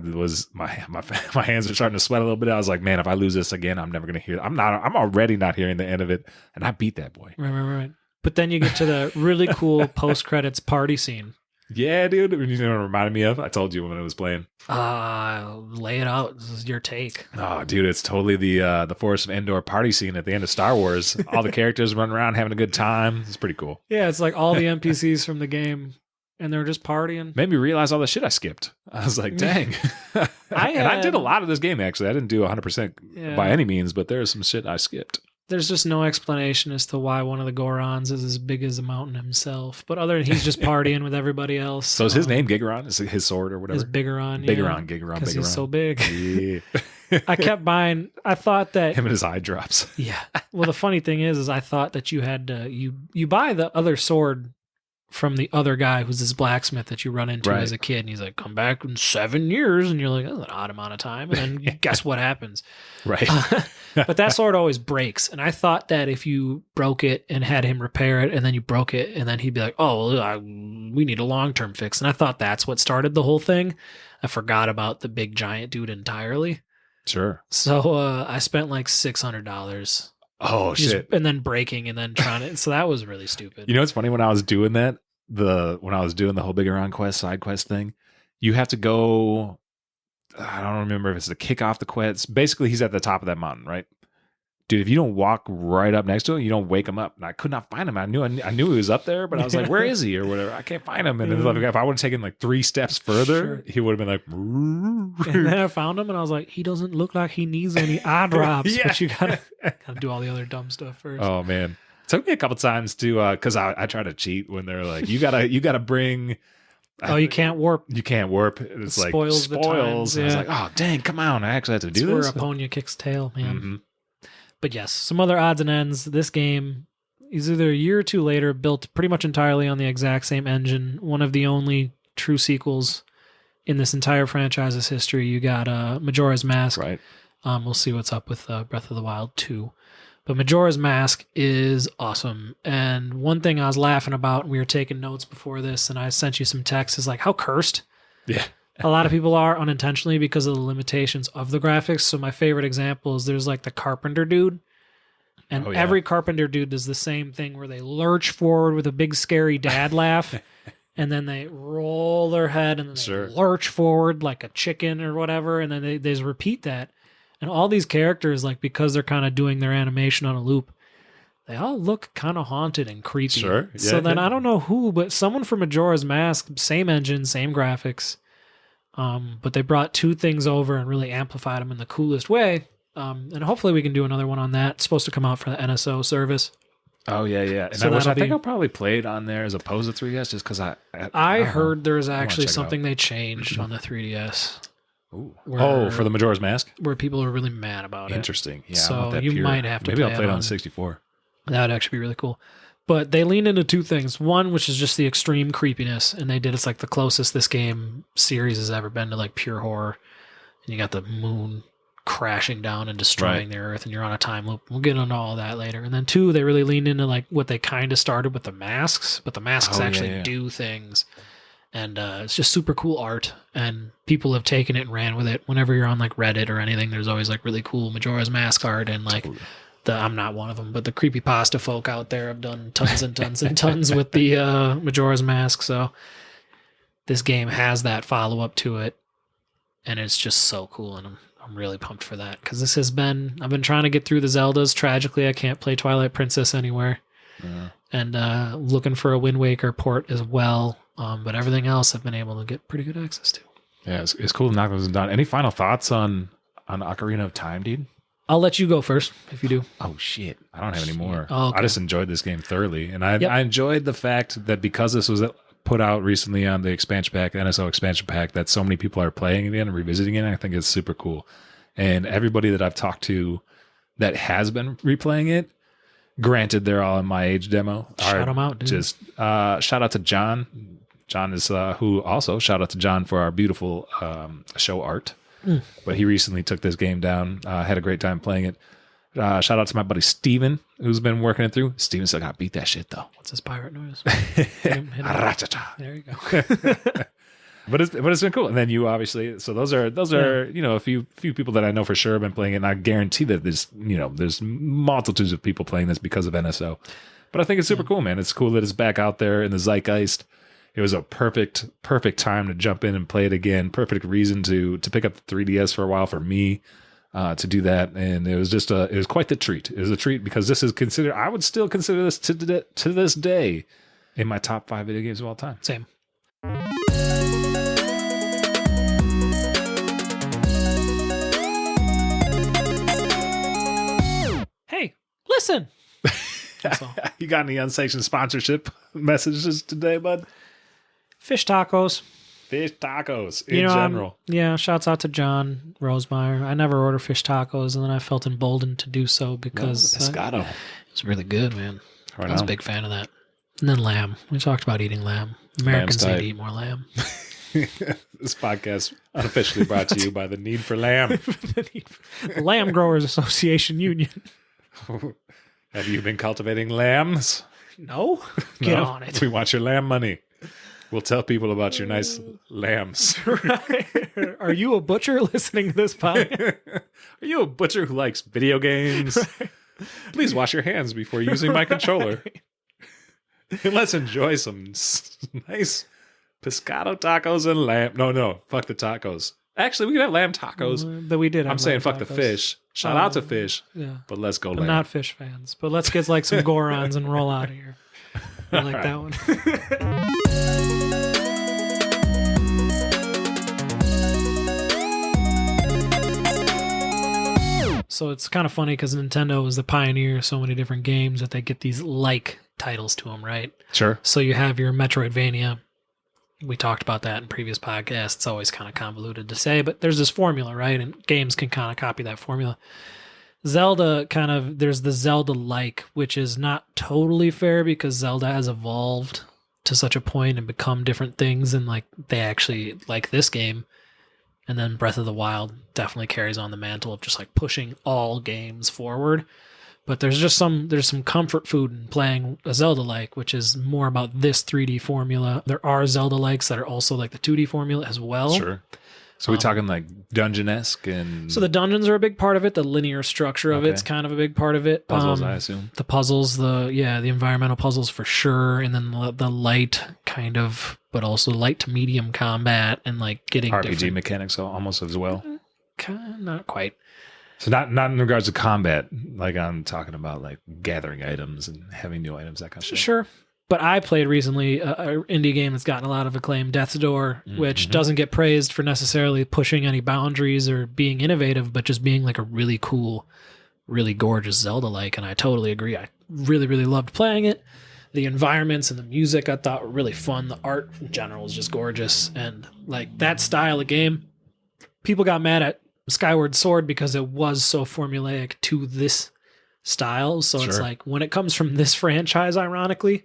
hands are starting to sweat a little bit. I was like, man, if I lose this again, I'm never gonna hear it. I'm already not hearing the end of it. And I beat that boy. Right. But then you get to the really cool post credits party scene. Yeah, dude. You know what it reminded me of? I told you when I was playing. Lay it out. This is your take. Oh, dude, it's totally the Forest of Endor party scene at the end of Star Wars. All the characters running around having a good time. It's pretty cool. Yeah, it's like all the NPCs from the game, and they're just partying. Made me realize all the shit I skipped. I was like, dang. I did a lot of this game, actually. I didn't do 100% by any means, but there's some shit I skipped. There's just no explanation as to why one of the Gorons is as big as a mountain himself. But other than he's just partying with everybody else. So is his name Gigaron? Is it his sword or whatever? Is Bigaron. Gigaron. Because he's so big. Yeah. I kept buying. I thought that him and his eye drops. Yeah. Well, the funny thing is I thought that you had you buy the other sword from the other guy who's this blacksmith that you run into as a kid, and he's like, come back in 7 years, and you're like, that's an odd amount of time, and then guess what happens? Right. But that sword always breaks, and I thought that if you broke it and had him repair it, and then you broke it, and then he'd be like, oh, well, we need a long-term fix, and I thought that's what started the whole thing. I forgot about the big giant dude entirely. Sure. So I spent like $600. Oh, shit. And then breaking and then trying to. So that was really stupid. You know what's funny? When I was doing that, when I was doing the whole Big Around quest, side quest thing, you have to go I don't remember if it's to kick off the quest. Basically, he's at the top of that mountain, right? Dude, if you don't walk right up next to him, you don't wake him up. And I could not find him. I knew he was up there, but I was like, where is he or whatever? I can't find him. And then, like, if I would have taken like 3 steps further, he would have been like, and then I found him and I was like, he doesn't look like he needs any eye drops, but you gotta do all the other dumb stuff first. Oh man. It took me a couple times to because I try to cheat when they're like, you gotta bring you can't warp. You can't warp. It's like spoils. And I was like, oh dang, come on. I actually have to do this. Where Aponia kicks tail, man. But yes, some other odds and ends. This game is either a year or 2 later, built pretty much entirely on the exact same engine. One of the only true sequels in this entire franchise's history. You got Majora's Mask. Right. We'll see what's up with Breath of the Wild 2. But Majora's Mask is awesome. And one thing I was laughing about, and we were taking notes before this, and I sent you some texts, is like how cursed a lot of people are unintentionally because of the limitations of the graphics. So my favorite example is there's like the carpenter dude. And every carpenter dude does the same thing where they lurch forward with a big scary dad laugh. And then they roll their head and then they lurch forward like a chicken or whatever. And then they just repeat that. And all these characters, like, because they're kind of doing their animation on a loop, they all look kind of haunted and creepy. Sure. Yeah, so then I don't know who, but someone from Majora's Mask, same engine, same graphics. But they brought 2 things over and really amplified them in the coolest way. And hopefully we can do another one on that. It's supposed to come out for the NSO service. Oh, yeah. And so I think I'll probably play it on there as opposed to 3DS just because I heard there's actually something they changed on the 3DS. Ooh. For the Majora's Mask? Where people are really mad about it. Interesting. Yeah. So you might have to Maybe I'll play it on 64. That would actually be really cool. But they leaned into 2 things. One, which is just the extreme creepiness. And they did, it's like the closest this game series has ever been to like pure horror. And you got the moon crashing down and destroying the earth, and you're on a time loop. We'll get into all that later. And then 2, they really leaned into like what they kind of started with the masks, but the masks actually do things. And it's just super cool art, and people have taken it and ran with it. Whenever you're on like Reddit or anything, there's always like really cool Majora's Mask art, and like I'm not one of them, but the creepypasta folk out there have done tons and tons and tons with the Majora's Mask. So this game has that follow-up to it, and it's just so cool, and I'm really pumped for that, because I've been trying to get through the Zeldas. Tragically, I can't play Twilight Princess anywhere. And looking for a Wind Waker port as well. But everything else I've been able to get pretty good access to. Yeah, it's cool to knock those down. Any final thoughts on Ocarina of Time, dude? I'll let you go first, if you do. Oh, shit. I don't have any more. Oh, okay. I just enjoyed this game thoroughly. And I enjoyed the fact that because this was put out recently on the expansion pack, NSO expansion pack, that so many people are playing it again and revisiting it. I think it's super cool. And everybody that I've talked to that has been replaying it, granted they're all in my age demo. Shout them out, dude. Just shout out to John. John is who also shout out to John for our beautiful show art. But he recently took this game down. Had a great time playing it. Shout out to my buddy Steven, who's been working it through. Steven still got to beat that shit though. What's his pirate noise? There you go. But it's been cool. And then you obviously, so those are a few people that I know for sure have been playing it, and I guarantee that there's multitudes of people playing this because of NSO. But I think it's super cool, man. It's cool that it's back out there in the zeitgeist. It was a perfect time to jump in and play it again. Perfect reason to pick up the 3DS for a while for me to do that. And it was quite the treat. It was a treat because this is considered, I would still consider this to this day in my top 5 video games of all time. Same. Hey, listen. You got any unsanctioned sponsorship messages today, bud? Fish tacos. Fish tacos in general. Yeah, shouts out to John Rosemeyer. I never order fish tacos, and then I felt emboldened to do so because pescado. It's really good, man. I was a big fan of that. And then lamb. We talked about eating lamb. Americans need to eat more lamb. This podcast unofficially brought to you by the Need for Lamb. The Lamb Growers Association Union. Have you been cultivating lambs? No? Get on it. We want your lamb money. We'll tell people about your nice lambs. Right. Are you a butcher listening to this podcast? Are you a butcher who likes video games? Right. Please wash your hands before using my controller. Right. And let's enjoy some nice pescado tacos and lamb. No, fuck the tacos. Actually, we could have lamb tacos. That we did. I'm saying fuck tacos. the fish. Shout out to fish. Yeah. But let's go But lamb. not fish fans. But let's get like some Gorons and roll out of here. I like that one. So it's kind of funny because Nintendo was the pioneer of so many different games that they get these like titles to them, right? Sure. So you have your Metroidvania. We talked about that in previous podcasts. It's always kind of convoluted to say, but there's this formula, right? And games can kind of copy that formula. Zelda there's the Zelda-like, which is not totally fair because Zelda has evolved to such a point and become different things, and like they actually like this game. And then Breath of the Wild definitely carries on the mantle of just like pushing all games forward. But there's some comfort food in playing a Zelda-like, which is more about this 3D formula. There are Zelda-likes that are also like the 2D formula as well. Sure. So we're talking like dungeon-esque and... So the dungeons are a big part of it. The linear structure of it's kind of a big part of it. Puzzles, I assume. The puzzles, the environmental puzzles for sure. And then the light kind of, but also light to medium combat and like getting RPG mechanics almost as well. Not quite. So not in regards to combat, like I'm talking about like gathering items and having new items, that kind of shit. Sure. But I played recently an indie game that's gotten a lot of acclaim, Death's Door, which doesn't get praised for necessarily pushing any boundaries or being innovative, but just being like a really cool, really gorgeous Zelda-like. And I totally agree. I really, really loved playing it. The environments and the music I thought were really fun. The art in general was just gorgeous. And like that style of game, people got mad at Skyward Sword because it was so formulaic to this style. So it's like when it comes from this franchise, ironically,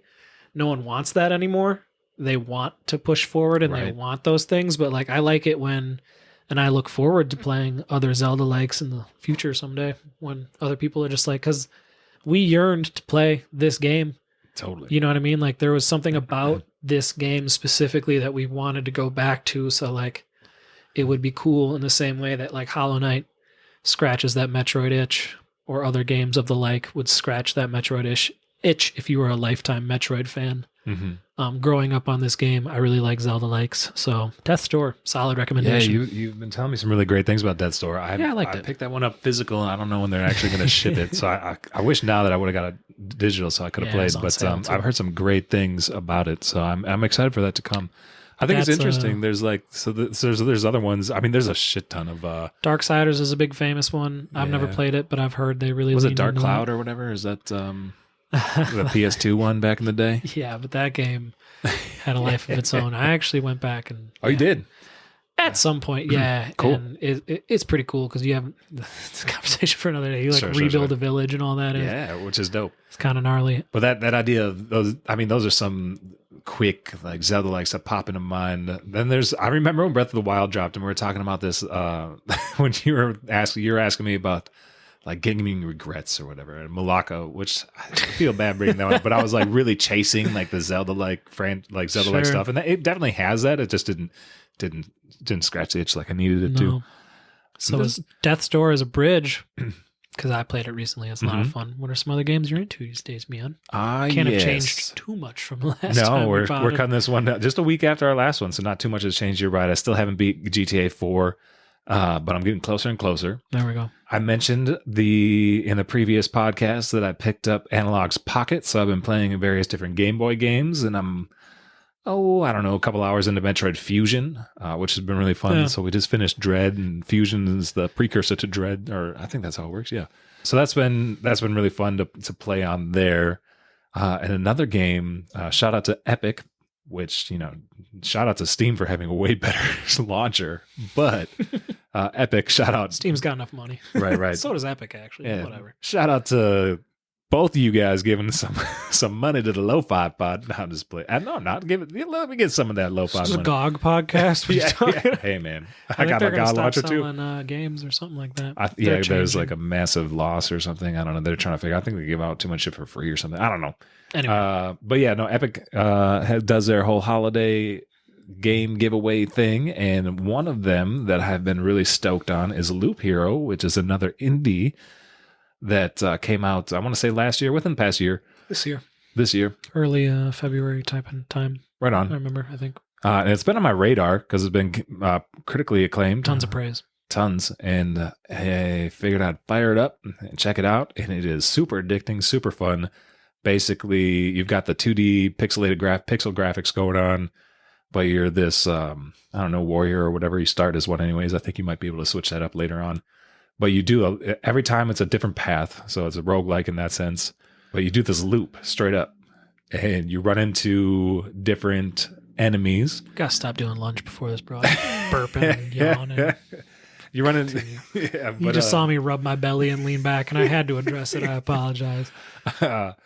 no one wants that anymore. They want to push forward and they want those things. But like, I like it when, and I look forward to playing other Zelda likes in the future someday when other people are just like, cause we yearned to play this game. Totally. You know what I mean? Like there was something about this game specifically that we wanted to go back to. So like it would be cool in the same way that like Hollow Knight scratches that Metroid itch, or other games of the like would scratch that Metroid itch if you were a lifetime Metroid fan. Growing up on this game, I really like Zelda likes. So Death's Door, solid recommendation. Yeah, you've been telling me some really great things about Death's Door. I liked it. I picked that one up physical, and I don't know when they're actually going to ship it. So I wish now that I would have got a digital so I could have played. But I've heard some great things about it, so I'm excited for that to come. I think it's interesting. There's like there's other ones. I mean, there's a shit ton of. Darksiders is a big famous one. I've never played it, but I've heard they really was it Dark Cloud or whatever? Is that the PS2 one back in the day? Yeah, but that game had a life of its own. I actually went back and. Oh, you did? At some point, yeah. Cool. And it's pretty cool because you have it's a conversation for another day. You rebuild a village and all that. Yeah, which is dope. It's kind of gnarly. But that idea of those, I mean, those are some quick like Zelda likes that pop into mind. Then I remember when Breath of the Wild dropped and we were talking about this when you were asking me about like gaming regrets or whatever, and Malacca, which I feel bad bringing that one, but I was like really chasing like the Zelda like Zelda like stuff, and it definitely has that. It just didn't scratch the itch like I needed it to. So Death's Door is a bridge because I played it recently. It's a lot of fun. What are some other games you're into these days, man? Can't have changed too much from the last time. No, we're cutting this one down just a week after our last one, so not too much has changed. You're right. I still haven't beat GTA 4. But I'm getting closer and closer. There we go. I mentioned in the previous podcast that I picked up Analog's Pocket, so I've been playing various different Game Boy games, and I'm I don't know, a couple hours into Metroid Fusion, which has been really fun. Yeah. So we just finished Dread, and Fusion is the precursor to Dread, or I think that's how it works. Yeah. So that's been really fun to play on there. And another game, shout out to Epic, which, shout out to Steam for having a way better launcher, but Epic, shout out. Steam's got enough money. Right. So does Epic, actually. Yeah. Whatever. Shout out to both of you guys giving some money to the Lo-Fi pod. I'm just playing. No, not give it. Let me get some of that Lo-Fi money. This is a GOG podcast. Yeah. Hey, man. I got my GOG launcher too. Selling games or something like that. There's like a massive loss or something. I don't know. They're trying to figure. I think they give out too much shit for free or something. I don't know. Anyway. But yeah, no. Epic does their whole holiday game giveaway thing, and one of them that I've been really stoked on is Loop Hero, which is another indie that came out, I want to say last year, within the past year. This year. Early February type of time. Right on. I remember, I think. And it's been on my radar because it's been critically acclaimed. Tons of praise. Tons. And I figured I'd fire it up and check it out. And it is super addicting, super fun. Basically, you've got the 2D pixelated pixel graphics going on, but you're this, I don't know, warrior or whatever. You start as one anyways. I think you might be able to switch that up later on. But you do, every time it's a different path. So it's a roguelike in that sense. But you do this loop straight up. And you run into different enemies. Gotta stop doing lunch before this, bro. Burping and yawning. You run into... Yeah, you just saw me rub my belly and lean back, and I had to address it. I apologize. But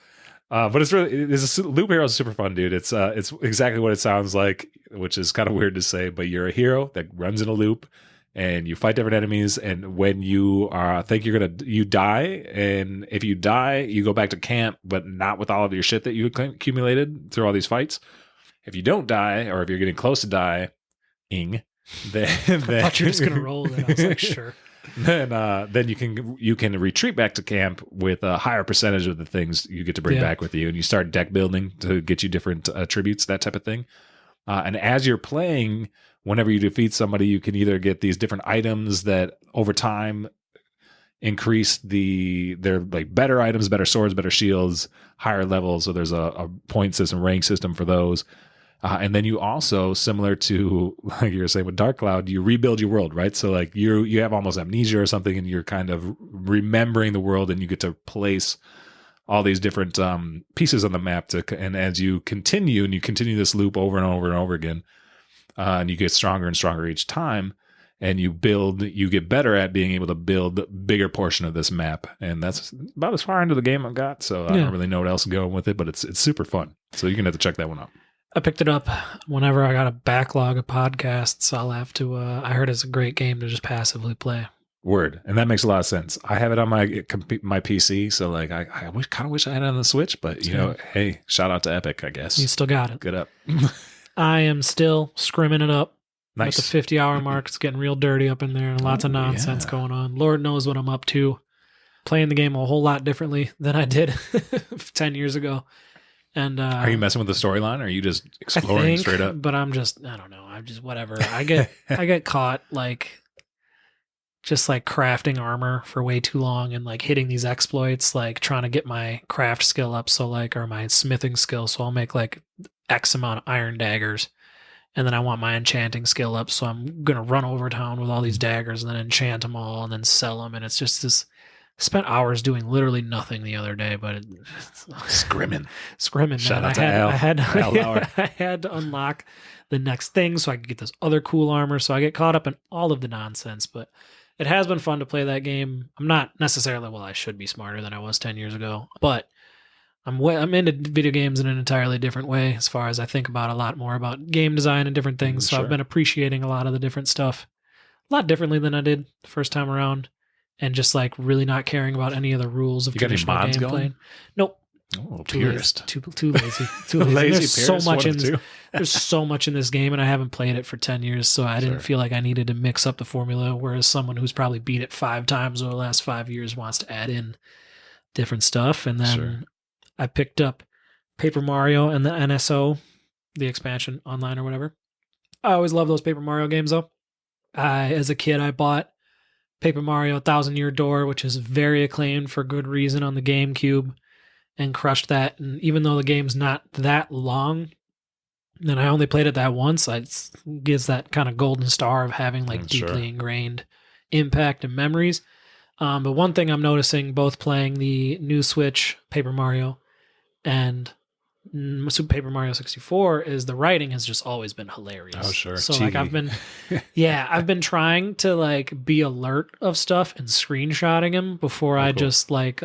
it's a loop hero is super fun, dude. It's exactly what it sounds like, which is kind of weird to say, but you're a hero that runs in a loop and you fight different enemies. And when you think you die, and if you die, you go back to camp, but not with all of your shit that you accumulated through all these fights. If you don't die, or if you're getting close to dying, then I thought you were just gonna roll it. I was like, sure. Then you can retreat back to camp with a higher percentage of the things you get to bring back with you, and you start deck building to get you different attributes, that type of thing. And as you're playing, whenever you defeat somebody, you can either get these different items that over time increase they're like better items, better swords, better shields, higher levels. So there's a point system, rank system for those. And then you also, similar to like you were saying with Dark Cloud, you rebuild your world, right? So like you have almost amnesia or something, and you're kind of remembering the world, and you get to place all these different pieces on the map. And as you continue this loop over and over and over again, and you get stronger and stronger each time, and you get better at being able to build a bigger portion of this map. And that's about as far into the game I've got. So I don't really know what else is going with it, but it's super fun. So you're going to have to check that one out. I picked it up whenever I got a backlog of podcasts. I'll have to, I heard it's a great game to just passively play. Word. And that makes a lot of sense. I have it on my PC. So like, I kind of wish I had it on the Switch, but you know, hey, shout out to Epic, I guess. You still got it. Good up. I am still scrimming it up. Nice. At the 50-hour mark. It's getting real dirty up in there, and lots of nonsense going on. Lord knows what I'm up to. Playing the game a whole lot differently than I did 10 years ago. And are you messing with the storyline, or are you just exploring straight up? But I don't know. I'm just whatever. I get caught like just like crafting armor for way too long, and like hitting these exploits, like trying to get my craft skill up. So like, or my smithing skill. So I'll make like X amount of iron daggers. And then I want my enchanting skill up, so I'm going to run over town with all these daggers and then enchant them all and then sell them. And it's just this... I spent hours doing literally nothing the other day, but... Scrimming. Shout out to Al. I had to unlock the next thing so I could get this other cool armor. So I get caught up in all of the nonsense, but it has been fun to play that game. I'm not necessarily... Well, I should be smarter than I was 10 years ago, but... I'm into video games in an entirely different way, as far as I think about a lot more about game design and different things. So I've been appreciating a lot of the different stuff a lot differently than I did the first time around, and just like really not caring about any of the rules of traditional gameplay. Nope. Oh, purist. Too lazy. Too lazy. There's so much in this game, and I haven't played it for 10 years, so I didn't feel like I needed to mix up the formula, whereas someone who's probably beat it 5 times over the last 5 years wants to add in different stuff. And then I picked up Paper Mario and the NSO, the expansion online or whatever. I always love those Paper Mario games, though. As a kid, I bought Paper Mario 1000 Year Door, which is very acclaimed for good reason, on the GameCube, and crushed that. And even though the game's not that long, and I only played it that once, it gives that kind of golden star of having like deeply ingrained impact and memories. But one thing I'm noticing, both playing the new Switch Paper Mario and Super Paper Mario 64, is the writing has just always been hilarious. Oh, sure. So like I've been trying to like be alert of stuff and screenshotting them before I just like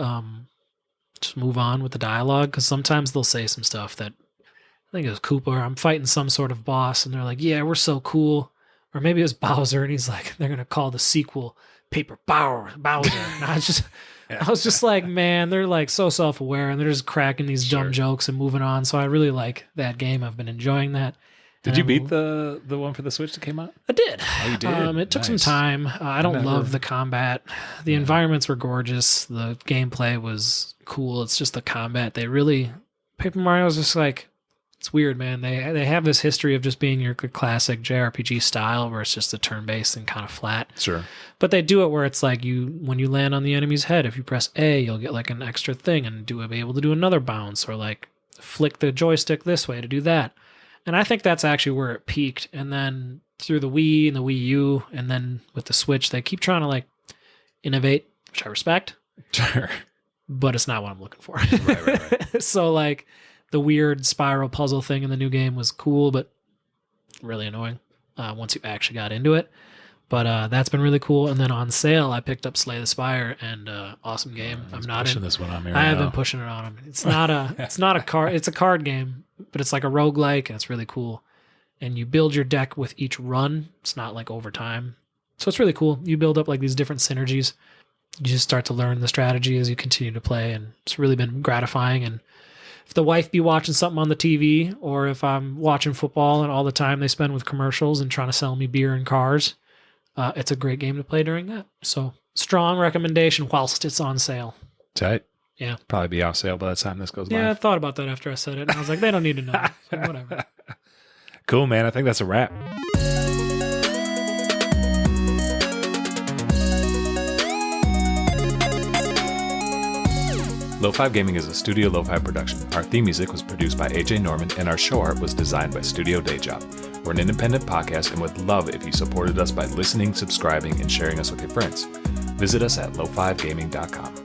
just move on with the dialogue, because sometimes they'll say some stuff that I think it was Koopa, or I'm fighting some sort of boss and they're like, yeah, we're so cool. Or maybe it was Bowser and he's like, they're going to call the sequel Paper Bowser. And I was just like, man, they're like so self-aware and they're just cracking these dumb jokes and moving on. So I really like that game. I've been enjoying that. Did you beat the one for the Switch that came out? I did. Oh, you did? It took some time. I don't love the combat. The environments were gorgeous. The gameplay was cool. It's just the combat. Paper Mario is just like, It's weird, man. They have this history of just being your classic JRPG style where it's just a turn-based and kind of flat. Sure. But they do it where it's like when you land on the enemy's head, if you press A, you'll get like an extra thing and be able to do another bounce, or like flick the joystick this way to do that. And I think that's actually where it peaked. And then through the Wii and the Wii U, and then with the Switch, they keep trying to like innovate, which I respect. Sure. But it's not what I'm looking for. Right. So like the weird spiral puzzle thing in the new game was cool, but really annoying once you actually got into it. But that's been really cool. And then on sale, I picked up Slay the Spire, and awesome game. I'm not pushing this one on me. I have been pushing it on him. It's not a card. It's a card game, but it's like a roguelike, and it's really cool. And you build your deck with each run. It's not like over time, so it's really cool. You build up like these different synergies. You just start to learn the strategy as you continue to play, and it's really been gratifying. And if the wife be watching something on the TV, or if I'm watching football and all the time they spend with commercials and trying to sell me beer and cars, it's a great game to play during that. So strong recommendation whilst it's on sale. Tight. Yeah. Probably be off sale by the time this goes live. Yeah, I thought about that after I said it. And I was like, they don't need to know. So whatever. Cool, man. I think that's a wrap. Lo-Fi Gaming is a Studio Lo-Fi production. Our theme music was produced by AJ Norman, and our show art was designed by Studio Dayjob. We're an independent podcast and would love if you supported us by listening, subscribing, and sharing us with your friends. Visit us at lo5gaming.com.